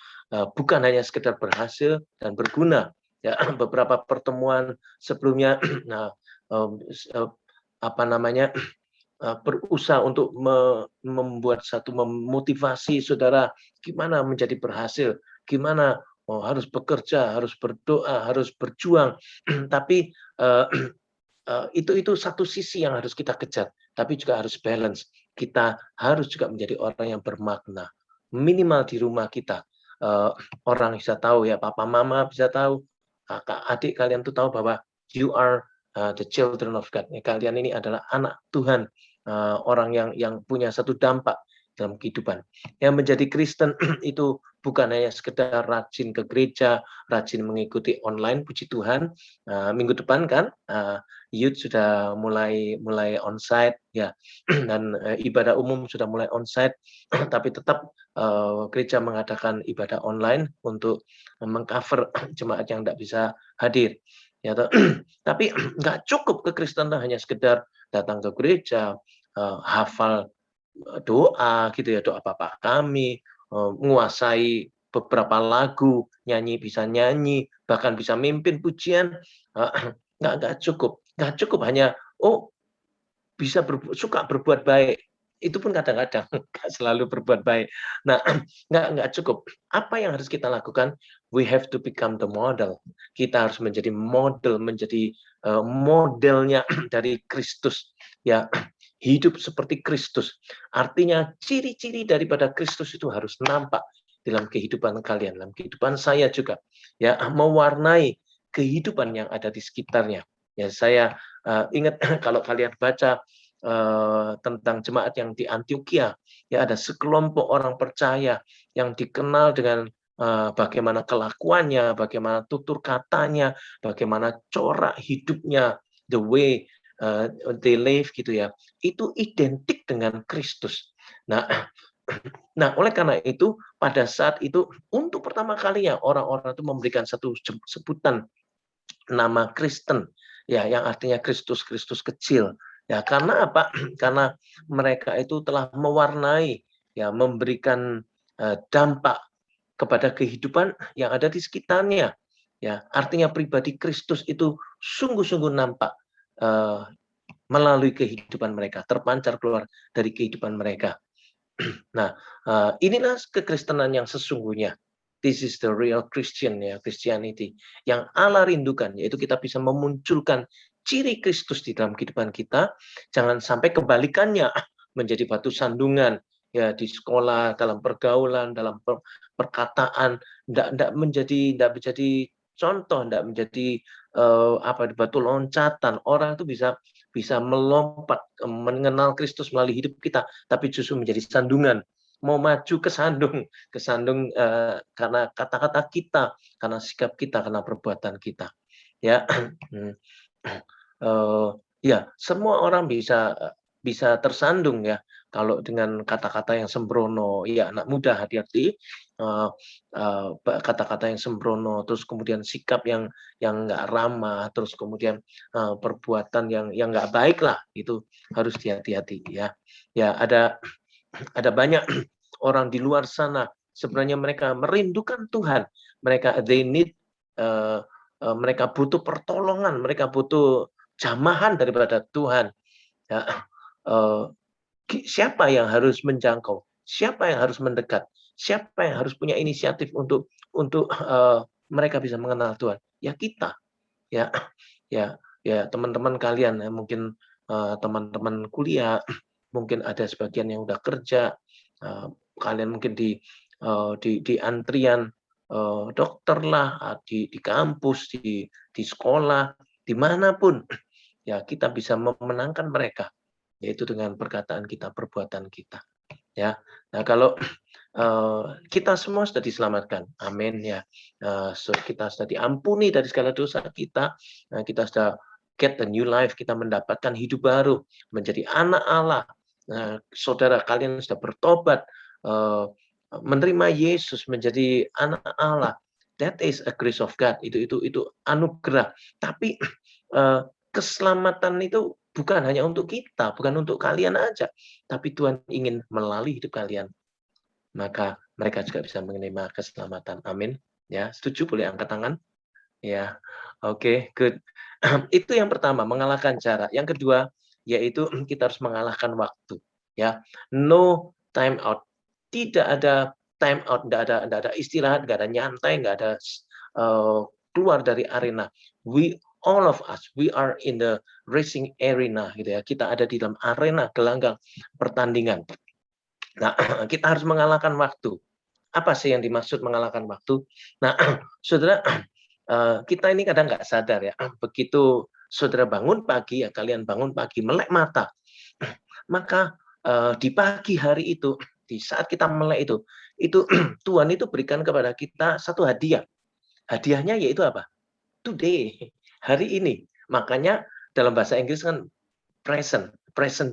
bukan hanya sekedar berhasil dan berguna. Ya, beberapa pertemuan sebelumnya, berusaha untuk membuat satu memotivasi saudara gimana menjadi berhasil, gimana harus bekerja, harus berdoa, harus berjuang. Tapi itu satu sisi yang harus kita kejar, tapi juga harus balance. kita harus juga menjadi orang yang bermakna. Minimal di rumah kita, orang bisa tahu ya, papa mama bisa tahu, kakak adik kalian tuh tahu bahwa you are the children of God. Kalian ini adalah anak Tuhan, orang yang punya satu dampak dalam kehidupan. Yang menjadi Kristen itu bukan hanya sekedar rajin ke gereja, rajin mengikuti online, puji Tuhan. Minggu depan kan youth sudah mulai onsite ya, dan ibadah umum sudah mulai onsite, tapi tetap gereja mengadakan ibadah online untuk mengcover jemaat yang tidak bisa hadir. Ya, tapi nggak cukup kekristenan hanya sekedar datang ke gereja, hafal doa gitu ya, doa Bapa Kami, menguasai beberapa lagu, bisa nyanyi, bahkan bisa mimpin pujian, nggak cukup hanya bisa suka berbuat baik. Itu pun kadang-kadang nggak selalu berbuat baik. Nah, nggak cukup. Apa yang harus kita lakukan? We have to become the model. Kita harus menjadi model, menjadi modelnya dari Kristus. Ya, hidup seperti Kristus. Artinya ciri-ciri daripada Kristus itu harus nampak dalam kehidupan kalian, dalam kehidupan saya juga. Ya, mewarnai kehidupan yang ada di sekitarnya. Ya, saya ingat kalau kalian baca tentang jemaat yang di Antioquia, ya ada sekelompok orang percaya yang dikenal dengan bagaimana kelakuannya, bagaimana tutur katanya, bagaimana corak hidupnya, the way they live gitu ya, itu identik dengan Kristus. Nah, oleh karena itu pada saat itu untuk pertama kalinya orang-orang itu memberikan satu sebutan nama Kristen, ya, yang artinya Kristus kecil. Ya, karena apa? Karena mereka itu telah mewarnai, ya, memberikan dampak kepada kehidupan yang ada di sekitarnya. Ya, artinya pribadi Kristus itu sungguh-sungguh nampak melalui kehidupan mereka, terpancar keluar dari kehidupan mereka. Nah, inilah kekristenan yang sesungguhnya. This is the real Christian, ya, Christianity yang Allah rindukan, yaitu kita bisa memunculkan ciri Kristus di dalam kehidupan kita. Jangan sampai kebalikannya menjadi batu sandungan, ya, di sekolah, dalam pergaulan, dalam perkataan, tidak menjadi contoh, tidak menjadi batu loncatan. Orang itu bisa melompat mengenal Kristus melalui hidup kita, tapi justru menjadi sandungan, mau maju kesandung karena kata-kata kita, karena sikap kita, karena perbuatan kita. Ya, ya, semua orang bisa tersandung ya kalau dengan kata-kata yang sembrono. Ya, anak muda hati-hati, kata-kata yang sembrono, terus kemudian sikap yang nggak ramah, terus kemudian perbuatan yang nggak baik lah, itu harus hati-hati ya. Ya, ada banyak orang di luar sana sebenarnya mereka merindukan Tuhan, mereka mereka butuh pertolongan, mereka butuh jamahan daripada Tuhan. Ya, siapa yang harus menjangkau? Siapa yang harus mendekat? Siapa yang harus punya inisiatif untuk mereka bisa mengenal Tuhan? Ya kita, ya teman-teman kalian, ya, mungkin teman-teman kuliah, mungkin ada sebagian yang udah kerja, kalian mungkin di antrian dokter lah, di kampus, di sekolah, dimanapun, ya kita bisa memenangkan mereka, yaitu dengan perkataan kita, perbuatan kita. Ya, nah kalau kita semua sudah diselamatkan, amin ya. Kita sudah diampuni dari segala dosa kita, kita sudah get the new life, kita mendapatkan hidup baru, menjadi anak Allah. Saudara kalian sudah bertobat, menerima Yesus menjadi anak Allah. That is a grace of God. Itu anugerah. Tapi keselamatan itu bukan hanya untuk kita, bukan untuk kalian aja, tapi Tuhan ingin melalui hidup kalian. Maka mereka juga bisa menerima keselamatan. Amin. Ya, setuju? Boleh angkat tangan? Ya, oke, good. Itu yang pertama, mengalahkan jarak. Yang kedua, yaitu kita harus mengalahkan waktu. Ya, no time out. Tidak ada time out, tidak ada istirahat, tidak ada nyantai, tidak ada keluar dari arena. We all of us, we are in the racing arena, gitu ya. Kita ada di dalam arena gelanggang pertandingan. Nah, kita harus mengalahkan waktu. Apa sih yang dimaksud mengalahkan waktu? Nah, saudara, kita ini kadang nggak sadar ya. Begitu saudara bangun pagi, ya kalian bangun pagi, melek mata, maka di pagi hari itu, di saat kita melek itu Tuhan itu berikan kepada kita satu hadiah. Hadiahnya yaitu apa? Today, hari ini. Makanya dalam bahasa Inggris kan present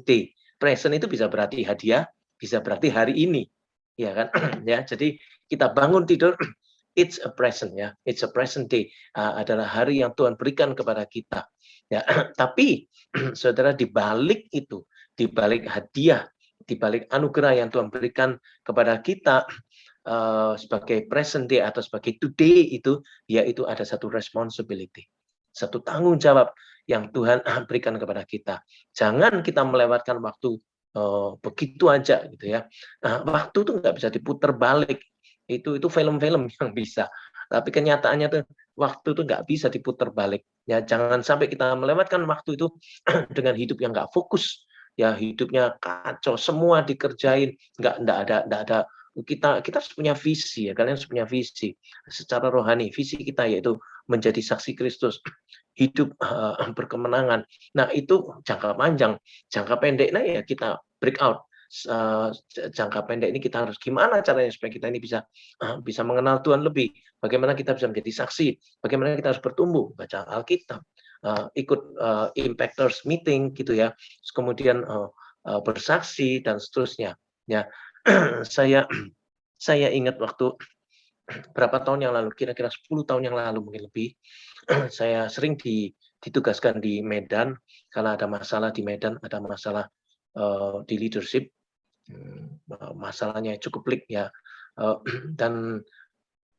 day. Present itu bisa berarti hadiah, bisa berarti hari ini, ya kan? Ya, jadi kita bangun tidur, it's a present ya, it's a present day, adalah hari yang Tuhan berikan kepada kita. Ya, tapi saudara, di balik itu, di balik hadiah, di balik anugerah yang Tuhan berikan kepada kita sebagai present day atau sebagai today itu, yaitu ada satu responsibility, satu tanggung jawab yang Tuhan berikan kepada kita. Jangan kita melewatkan waktu begitu aja gitu ya. Nah, waktu itu nggak bisa diputar balik. Itu film-film yang bisa. Tapi kenyataannya tuh waktu itu nggak bisa diputar balik. Ya, jangan sampai kita melewatkan waktu itu dengan hidup yang nggak fokus. Ya, hidupnya kacau, semua dikerjain, nggak ada. Kita harus punya visi ya, kalian harus punya visi secara rohani. Visi kita yaitu menjadi saksi Kristus, hidup berkemenangan. Nah, itu jangka panjang. Jangka pendek, nah ya kita break out. Jangka pendek ini kita harus gimana caranya supaya kita ini bisa mengenal Tuhan lebih. Bagaimana kita bisa menjadi saksi. Bagaimana kita harus bertumbuh, baca Alkitab, ikut impactors meeting gitu ya. Kemudian bersaksi dan seterusnya. Ya, saya ingat waktu berapa tahun yang lalu, kira-kira 10 tahun yang lalu mungkin lebih, saya sering ditugaskan di Medan karena ada masalah di Medan, ada masalah di leadership, masalahnya cukup pelik ya, dan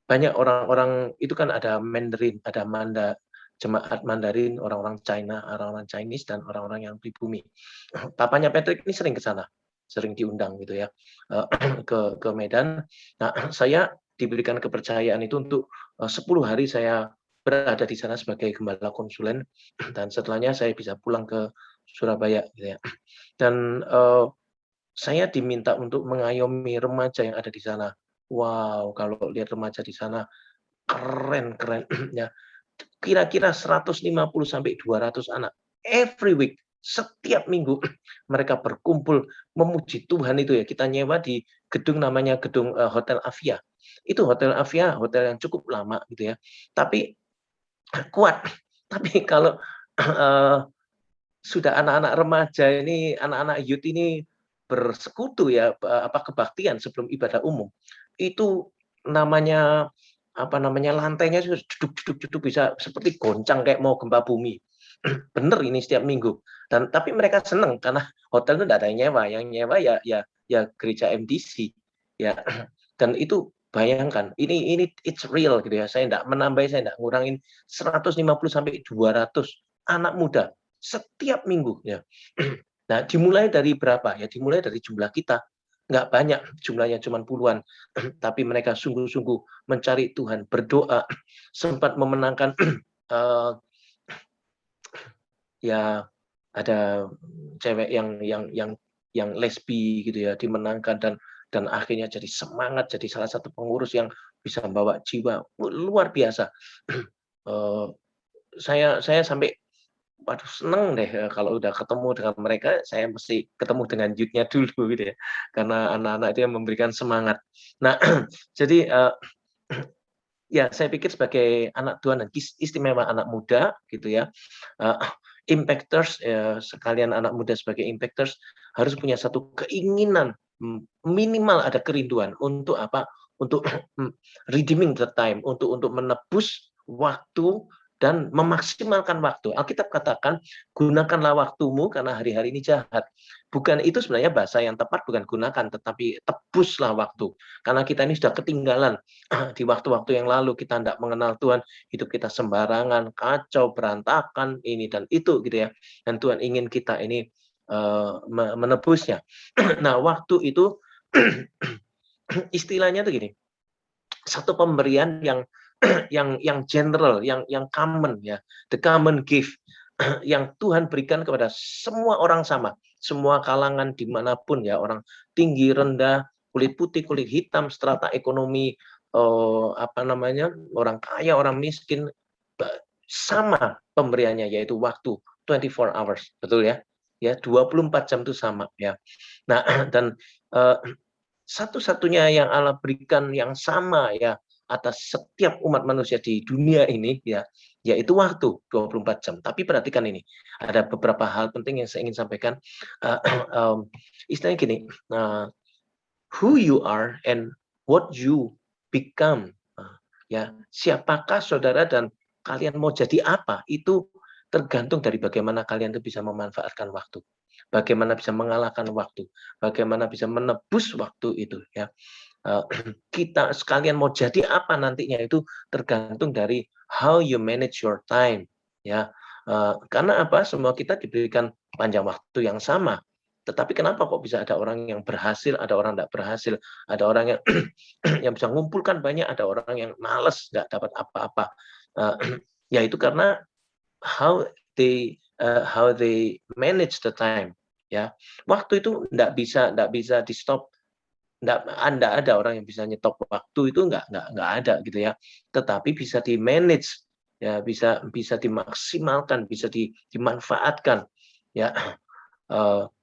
banyak orang-orang itu kan ada Mandarin, ada jemaat Mandarin, orang-orang China, orang-orang Chinese dan orang-orang yang pribumi. Papanya Patrick ini sering ke sana, sering diundang gitu ya, ke Medan. Nah, saya diberikan kepercayaan itu untuk 10 hari saya berada di sana sebagai gembala konsulen, dan setelahnya saya bisa pulang ke Surabaya gitu ya. Dan saya diminta untuk mengayomi remaja yang ada di sana. Wow, kalau lihat remaja di sana keren ya. Kira-kira 150 sampai 200 anak every week. Setiap minggu mereka berkumpul memuji Tuhan itu ya. Kita nyewa di gedung namanya gedung Hotel Avia. Itu Hotel Avia, hotel yang cukup lama gitu ya. Tapi kuat. Tapi kalau sudah anak-anak remaja ini, anak-anak youth ini bersekutu ya, kebaktian sebelum ibadah umum. Itu namanya lantainya duduk bisa seperti goncang kayak mau gempa bumi. Bener ini setiap minggu. Tapi mereka seneng karena hotel itu tidak ada yang nyewa ya gereja MDC ya. Dan itu bayangkan ini it's real gitu ya. Saya tidak menambah, saya tidak ngurangin, 150 sampai 200 anak muda setiap minggu ya. Nah, dimulai dari berapa ya? Dimulai dari jumlah kita. Nggak banyak, jumlahnya cuma puluhan, tapi mereka sungguh-sungguh mencari Tuhan, berdoa, sempat memenangkan ya ada cewek yang lesbi gitu ya, dimenangkan dan akhirnya jadi semangat, jadi salah satu pengurus yang bisa membawa jiwa luar biasa. Saya sampai waduh seneng deh kalau udah ketemu dengan mereka. Saya mesti ketemu dengan youth-nya dulu gitu ya, karena anak-anak itu yang memberikan semangat. Nah, jadi ya saya pikir sebagai anak Tuhan dan istimewa anak muda gitu ya, impactors sekalian anak muda sebagai impactors harus punya satu keinginan, minimal ada kerinduan untuk apa? Untuk redeeming the time, untuk menebus waktu dan memaksimalkan waktu. Alkitab katakan, gunakanlah waktumu karena hari-hari ini jahat. Bukan itu sebenarnya bahasa yang tepat, bukan gunakan, tetapi tebuslah waktu. Karena kita ini sudah ketinggalan di waktu-waktu yang lalu, kita tidak mengenal Tuhan, hidup kita sembarangan, kacau, berantakan, ini dan itu gitu ya. Dan Tuhan ingin kita ini menebusnya. Nah, waktu itu istilahnya tuh gini, satu pemberian yang yang general, yang common ya, the common gift yang Tuhan berikan kepada semua orang sama, semua kalangan dimanapun ya, orang tinggi, rendah, kulit putih, kulit hitam, strata ekonomi, apa namanya, orang kaya, orang miskin, sama pemberiannya, yaitu waktu 24 hours, betul ya? Ya, 24 jam itu sama ya. Nah, dan satu-satunya yang Allah berikan yang sama ya atas setiap umat manusia di dunia ini ya, yaitu waktu 24 jam. Tapi perhatikan ini, ada beberapa hal penting yang saya ingin sampaikan. Istilahnya gini, who you are and what you become. Ya, siapakah saudara dan kalian mau jadi apa, itu tergantung dari bagaimana kalian itu bisa memanfaatkan waktu, bagaimana bisa mengalahkan waktu, bagaimana bisa menebus waktu itu ya. Kita sekalian mau jadi apa nantinya itu tergantung dari how you manage your time ya. Karena apa, semua kita diberikan panjang waktu yang sama, tetapi kenapa kok bisa ada orang yang berhasil, ada orang tidak berhasil, ada orang yang yang bisa mengumpulkan banyak, ada orang yang males nggak dapat apa-apa. Ya itu karena how they manage the time ya. Waktu itu nggak bisa di stop, nggak ada orang yang bisa nyetop waktu itu, nggak ada gitu ya. Tetapi bisa di manage ya, bisa dimaksimalkan, bisa dimanfaatkan ya.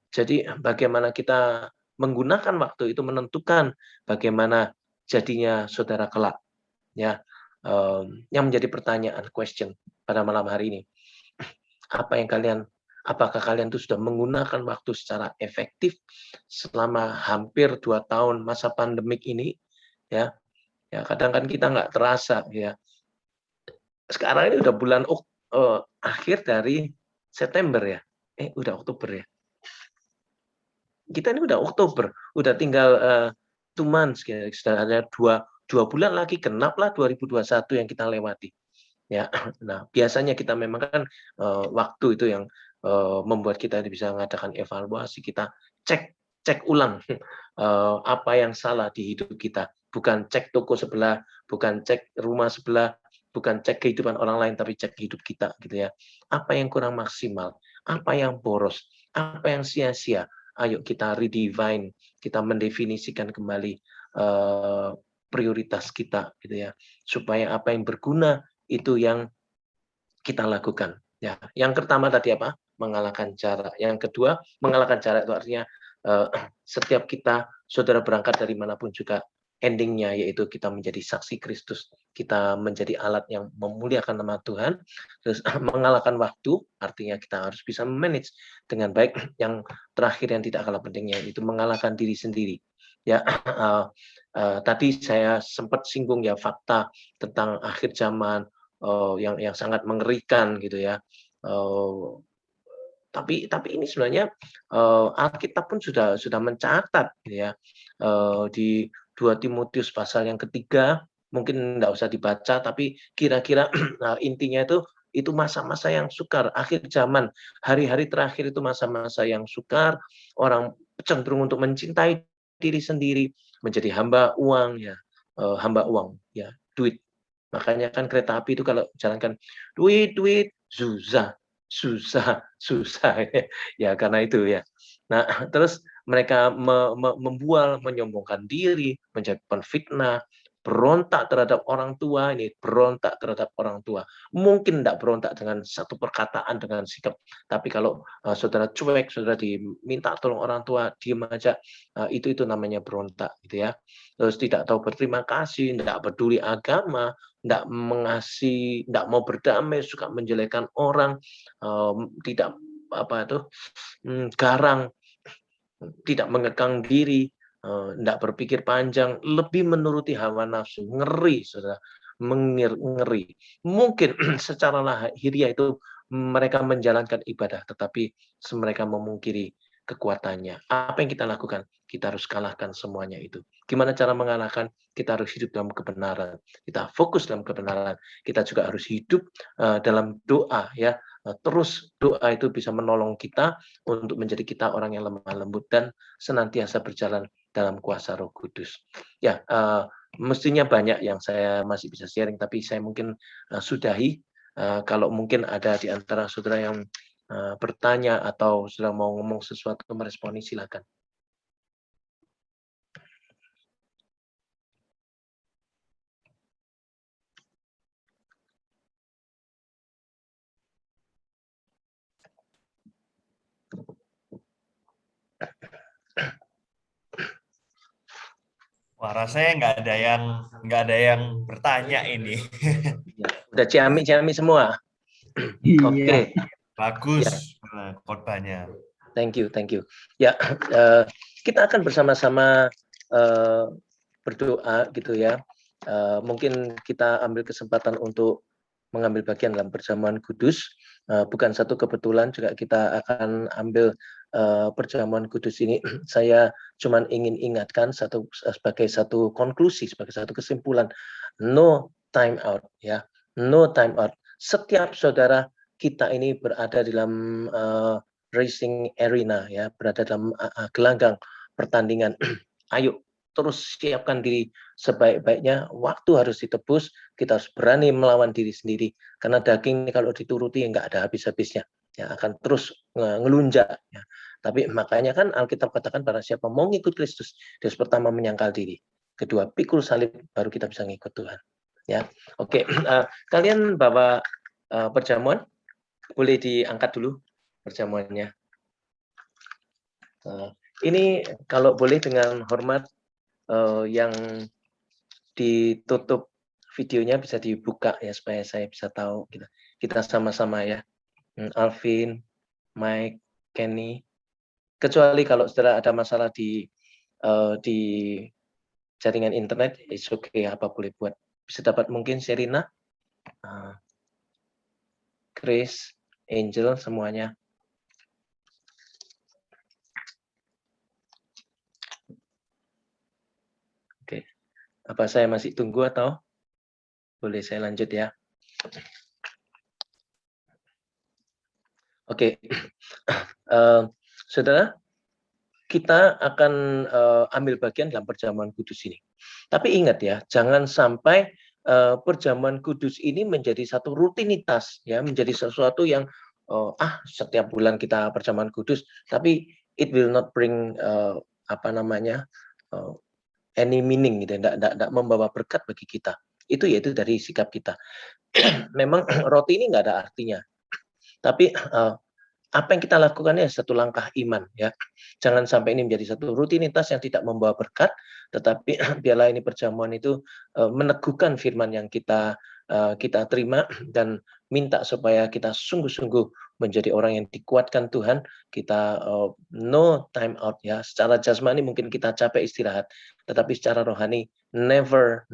Jadi bagaimana kita menggunakan waktu itu menentukan bagaimana jadinya saudara kelak ya. Yang menjadi pertanyaan, question pada malam hari ini, apakah kalian itu sudah menggunakan waktu secara efektif selama hampir 2 tahun masa pandemik ini ya. Ya kadang kan kita nggak terasa ya. Sekarang ini udah bulan akhir dari September ya. Udah Oktober ya. Kita ini udah Oktober, udah tinggal 2 months, sudah ada 2 bulan lagi genaplah 2021 yang kita lewati. Ya, nah biasanya kita memang kan waktu itu yang membuat kita bisa mengadakan evaluasi, kita cek ulang apa yang salah di hidup kita, bukan cek toko sebelah, bukan cek rumah sebelah, bukan cek kehidupan orang lain, tapi cek hidup kita gitu ya. Apa yang kurang maksimal, apa yang boros, apa yang sia-sia. Ayo kita redefine, kita mendefinisikan kembali prioritas kita gitu ya, supaya apa yang berguna itu yang kita lakukan ya. Yang pertama tadi apa? Mengalahkan jarak. Yang kedua, mengalahkan jarak itu artinya setiap kita saudara berangkat dari manapun juga endingnya yaitu kita menjadi saksi Kristus, kita menjadi alat yang memuliakan nama Tuhan. Terus mengalahkan waktu artinya kita harus bisa manage dengan baik. Yang terakhir yang tidak kalah pentingnya itu mengalahkan diri sendiri ya. Tadi saya sempat singgung ya fakta tentang akhir zaman yang sangat mengerikan gitu ya. Tapi ini sebenarnya Alkitab pun sudah mencatat gitu ya. Di 2 Timotius pasal yang ketiga, mungkin enggak usah dibaca, tapi kira-kira intinya itu masa-masa yang sukar, akhir zaman, hari-hari terakhir itu masa-masa yang sukar, orang cenderung untuk mencintai diri sendiri, menjadi hamba uang ya, duit. Makanya kan kereta api itu kalau jalankan duit, susah ya karena itu ya. Nah, terus mereka membual, menyombongkan diri, menjadi penfitnah, berontak terhadap orang tua, ini berontak terhadap orang tua. Mungkin tidak berontak dengan satu perkataan, dengan sikap, tapi kalau saudara cuek, saudara diminta tolong orang tua, diam aja, itu namanya berontak gitu ya. Terus tidak tahu berterima kasih, tidak peduli agama, tidak mengasihi, tidak mau berdamai, suka menjelekkan orang, tidak garang, tidak mengekang diri, tidak berpikir panjang, lebih menuruti hawa nafsu, ngeri, saudara, ngeri. Mungkin secara lahiriah itu mereka menjalankan ibadah, tetapi mereka memungkiri kekuatannya. Apa yang kita lakukan? Kita harus kalahkan semuanya itu. Gimana cara mengalahkan? Kita harus hidup dalam kebenaran. Kita fokus dalam kebenaran. Kita juga harus hidup dalam doa ya. Terus doa itu bisa menolong kita untuk menjadi kita orang yang lemah lembut dan senantiasa berjalan dalam kuasa Roh Kudus. Ya, mestinya banyak yang saya masih bisa sharing, tapi saya mungkin sudahi. Kalau mungkin ada di antara saudara yang bertanya atau sudah mau ngomong sesuatu meresponi, silakan. Wah, rasanya nggak ada yang bertanya ini. Udah ciamik semua. Iya. Oke. Bagus khotbahnya. Thank you. Ya, kita akan bersama-sama berdoa gitu ya. Mungkin kita ambil kesempatan untuk mengambil bagian dalam perjamuan kudus. Bukan satu kebetulan juga kita akan ambil perjamuan kudus ini. Saya cuma ingin ingatkan sebagai satu konklusi, sebagai satu kesimpulan, no time out ya, no time out. Setiap saudara kita ini berada dalam racing arena ya, berada dalam gelanggang pertandingan. Ayo terus siapkan diri sebaik-baiknya. Waktu harus ditebus, kita harus berani melawan diri sendiri, karena daging kalau dituruti nggak ada habis-habisnya ya, akan terus ngelunjak ya. Tapi makanya kan Alkitab katakan barang siapa mau ngikut Kristus, dia harus pertama menyangkal diri, kedua pikul salib, baru kita bisa ngikut Tuhan ya. Oke, kalian bawa perjamuan, boleh diangkat dulu perjamuannya. Ini kalau boleh dengan hormat, yang ditutup videonya bisa dibuka ya, supaya saya bisa tahu kita sama-sama ya. Alvin, Mike, Kenny. Kecuali kalau saudara ada masalah di jaringan internet, it's okay, apa boleh buat. Bisa dapat mungkin Serina, Chris, Angel, semuanya. Oke, apa saya masih tunggu atau boleh saya lanjut ya? Oke, saudara, kita akan ambil bagian dalam perjamuan kudus ini. Tapi ingat ya, jangan sampai perjamuan kudus ini menjadi satu rutinitas ya, menjadi sesuatu yang setiap bulan kita perjamuan kudus, tapi it will not bring any meaning gitu, enggak membawa berkat bagi kita. Itu yaitu dari sikap kita. Memang roti ini nggak ada artinya. Tapi apa yang kita lakukan ya satu langkah iman ya. Jangan sampai ini menjadi satu rutinitas yang tidak membawa berkat, tetapi biarlah ini perjamuan itu meneguhkan firman yang kita terima, dan minta supaya kita sungguh-sungguh menjadi orang yang dikuatkan Tuhan. Kita no time out ya. Secara jasmani mungkin kita capek istirahat, tetapi secara rohani never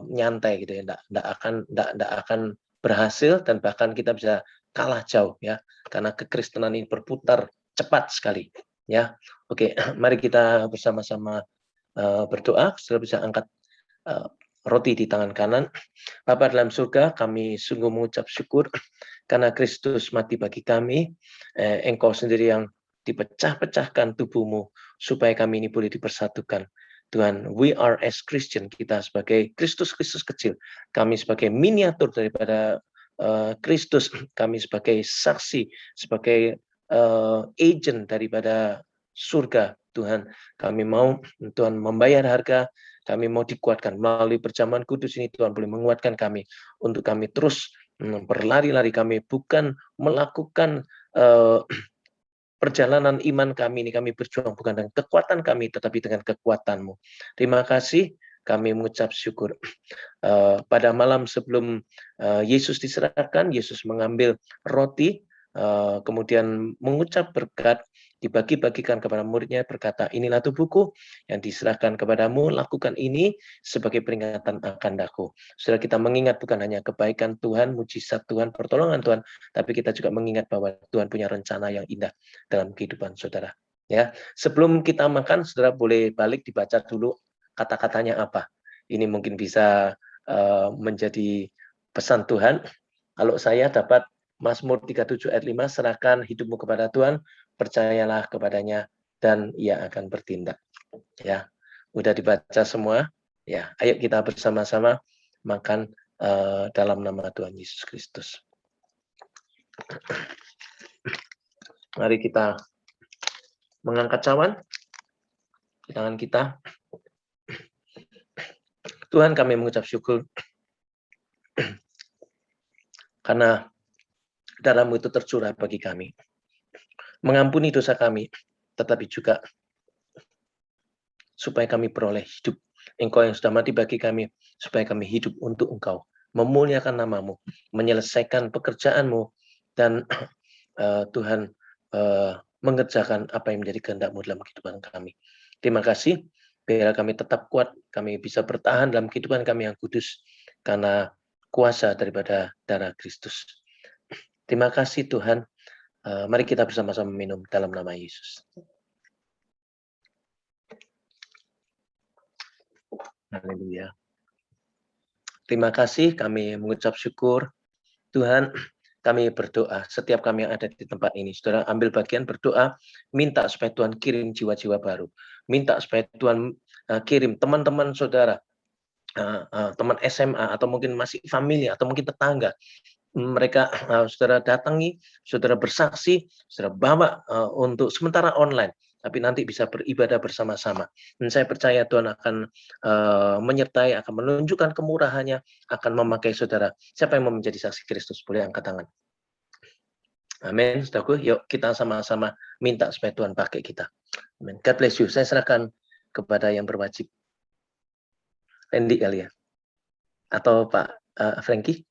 nyantai gitu ya. Enggak akan berhasil, dan bahkan kita bisa kalah jauh ya, karena kekristenan ini berputar cepat sekali ya. Oke, mari kita bersama-sama berdoa. Saudara bisa angkat roti di tangan kanan. Bapa dalam surga, kami sungguh mengucap syukur karena Kristus mati bagi kami. Engkau sendiri yang dipecah-pecahkan tubuhmu supaya kami ini boleh dipersatukan. Tuhan, we are as Christian, kita sebagai Kristus kecil, kami sebagai miniatur daripada Kristus, kami sebagai saksi, sebagai agent daripada surga. Tuhan, kami mau Tuhan membayar harga, kami mau dikuatkan melalui perjamuan kudus ini. Tuhan boleh menguatkan kami untuk kami terus berlari-lari, kami bukan melakukan perjalanan iman kami ini, kami berjuang bukan dengan kekuatan kami, tetapi dengan kekuatan-Mu. Terima kasih, kami mengucap syukur. Pada malam sebelum Yesus diserahkan, Yesus mengambil roti, kemudian mengucap berkat, dibagi-bagikan kepada muridnya, berkata, inilah tubuhku yang diserahkan kepadamu, lakukan ini sebagai peringatan akan daku. Saudara, kita mengingat bukan hanya kebaikan Tuhan, mujizat Tuhan, pertolongan Tuhan, tapi kita juga mengingat bahwa Tuhan punya rencana yang indah dalam kehidupan saudara. Ya, sebelum kita makan, saudara boleh balik dibaca dulu kata-katanya apa. Ini mungkin bisa menjadi pesan Tuhan. Kalau saya dapat Mazmur 37 ayat 5, serahkan hidupmu kepada Tuhan, percayalah kepadanya, dan ia akan bertindak. Ya, udah dibaca semua. Ya, ayo kita bersama-sama makan dalam nama Tuhan Yesus Kristus. Mari kita mengangkat cawan di tangan kita. Tuhan, kami mengucap syukur karena darah-Mu itu tercurah bagi kami. Mengampuni dosa kami, tetapi juga supaya kami peroleh hidup. Engkau yang sudah mati bagi kami, supaya kami hidup untuk Engkau. Memuliakan nama-Mu, menyelesaikan pekerjaan-Mu, dan Tuhan mengerjakan apa yang menjadi kehendak-Mu dalam kehidupan kami. Terima kasih, biar kami tetap kuat, kami bisa bertahan dalam kehidupan kami yang kudus, karena kuasa daripada darah Kristus. Terima kasih Tuhan, mari kita bersama-sama minum dalam nama Yesus. Haleluya. Terima kasih, kami mengucap syukur. Tuhan, kami berdoa, setiap kami yang ada di tempat ini, saudara ambil bagian berdoa, minta supaya Tuhan kirim jiwa-jiwa baru. Minta supaya Tuhan kirim teman-teman saudara, teman SMA, atau mungkin masih famili, atau mungkin tetangga. Mereka saudara datangi, saudara bersaksi, saudara bawa untuk sementara online, tapi nanti bisa beribadah bersama-sama. Dan saya percaya Tuhan akan menyertai, akan menunjukkan kemurahannya, akan memakai saudara. Siapa yang mau menjadi saksi Kristus? Boleh angkat tangan. Amin, saudaraku. Yuk kita sama-sama minta supaya Tuhan pakai kita. Amin. God bless you. Saya serahkan kepada yang berwajib. Randy kali ya? Atau Pak Frankie?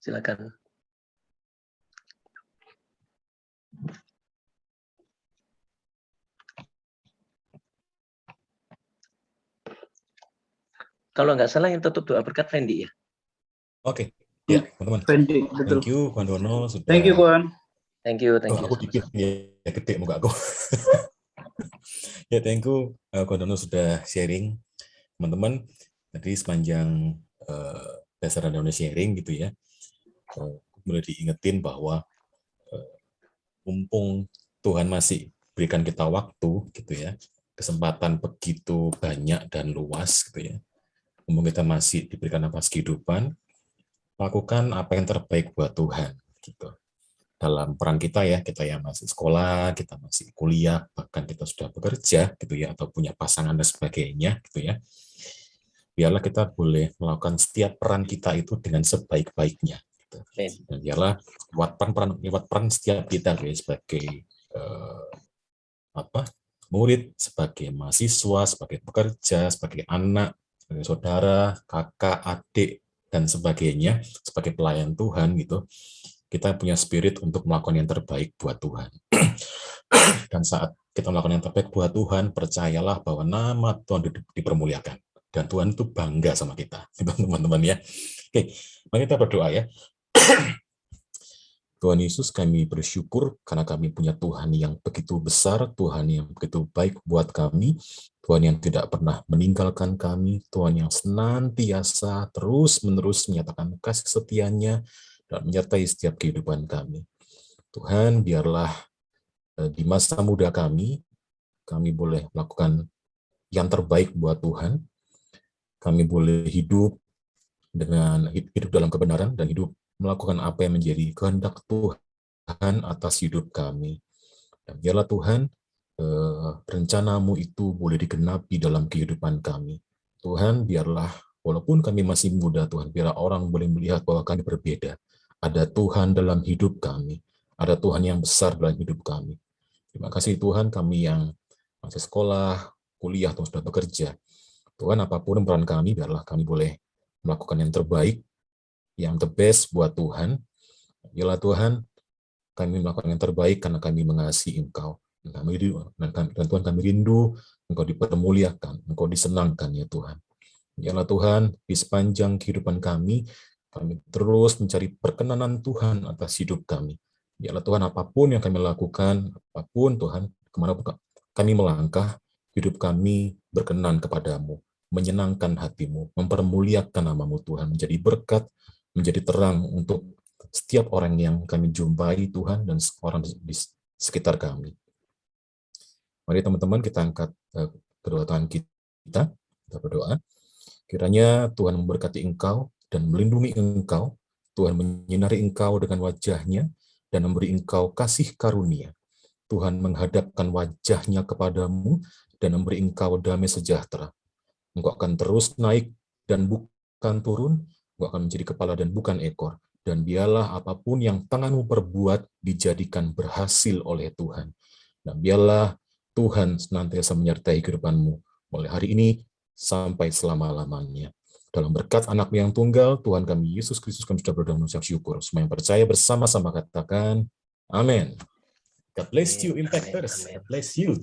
Silakan. Kalau nggak salah yang tutup doa berkat Randy ya? Oke. Ya, teman-teman. Betul. Thank you, Kuan Dono. Sudah... Thank you, Kuan. Thank you. Aku dikit, ya gede muka aku. Ya, thank you, Kuan Dono sudah sharing, teman-teman. Tadi sepanjang dasar Dono sharing gitu ya, mulai diingetin bahwa mumpung Tuhan masih berikan kita waktu gitu ya, kesempatan begitu banyak dan luas gitu ya, mumpung kita masih diberikan nafas kehidupan, lakukan apa yang terbaik buat Tuhan gitu. Dalam peran kita ya, kita yang masih sekolah, kita masih kuliah, bahkan kita sudah bekerja gitu ya, atau punya pasangan dan sebagainya gitu ya. Biarlah kita boleh melakukan setiap peran kita itu dengan sebaik-baiknya. Gitu. Dan biarlah lewat peran setiap kita ya, sebagai murid, sebagai mahasiswa, sebagai pekerja, sebagai anak, sebagai saudara, kakak, adik, dan sebagainya, sebagai pelayan Tuhan gitu, kita punya spirit untuk melakukan yang terbaik buat Tuhan. Dan saat kita melakukan yang terbaik buat Tuhan, percayalah bahwa nama Tuhan dipermuliakan. Dan Tuhan itu bangga sama kita, teman-teman ya. Oke, mari kita berdoa ya. Tuhan Yesus, kami bersyukur karena kami punya Tuhan yang begitu besar, Tuhan yang begitu baik buat kami, Tuhan yang tidak pernah meninggalkan kami, Tuhan yang senantiasa terus-menerus menyatakan kasih setianya dan menyertai setiap kehidupan kami. Tuhan, biarlah di masa muda kami boleh melakukan yang terbaik buat Tuhan, kami boleh hidup dalam kebenaran dan hidup melakukan apa yang menjadi kehendak Tuhan atas hidup kami. Dan biarlah Tuhan, rencana-Mu itu boleh digenapi dalam kehidupan kami. Tuhan, biarlah walaupun kami masih muda, Tuhan, biarlah orang boleh melihat bahwa kami berbeda. Ada Tuhan dalam hidup kami. Ada Tuhan yang besar dalam hidup kami. Terima kasih Tuhan, kami yang masih sekolah, kuliah, atau sudah bekerja. Tuhan, apapun peran kami, biarlah kami boleh melakukan yang terbaik, yang the best buat Tuhan. Biarlah Tuhan, kami melakukan yang terbaik karena kami mengasihi Engkau. Dan Tuhan, kami rindu Engkau dipermuliakan, Engkau disenangkan ya Tuhan. Biarlah Tuhan, di sepanjang kehidupan kami terus mencari perkenanan Tuhan atas hidup kami. Biarlah Tuhan, apapun yang kami lakukan, apapun Tuhan, kemanapun kami melangkah, hidup kami berkenan kepadamu, menyenangkan hatimu, mempermuliakan namamu Tuhan, menjadi berkat, menjadi terang untuk setiap orang yang kami jumpai Tuhan dan orang di sekitar kami. Mari teman-teman kita angkat kedua tangan kita berdoa. Kiranya Tuhan memberkati engkau dan melindungi engkau, Tuhan menyinari engkau dengan wajah-Nya dan memberi engkau kasih karunia. Tuhan menghadapkan wajah-Nya kepadamu dan memberi engkau damai sejahtera. Engkau akan terus naik dan bukan turun, engkau akan menjadi kepala dan bukan ekor. Dan biarlah apapun yang tanganmu perbuat dijadikan berhasil oleh Tuhan. Dan biarlah Tuhan senantiasa menyertai kehidupanmu mulai hari ini sampai selama-lamanya. Dalam berkat anak yang tunggal, Tuhan kami Yesus Kristus, kami sudah berdoa mengucap syukur. Semua yang percaya bersama-sama katakan, amin. God bless you, Impactors. God bless you.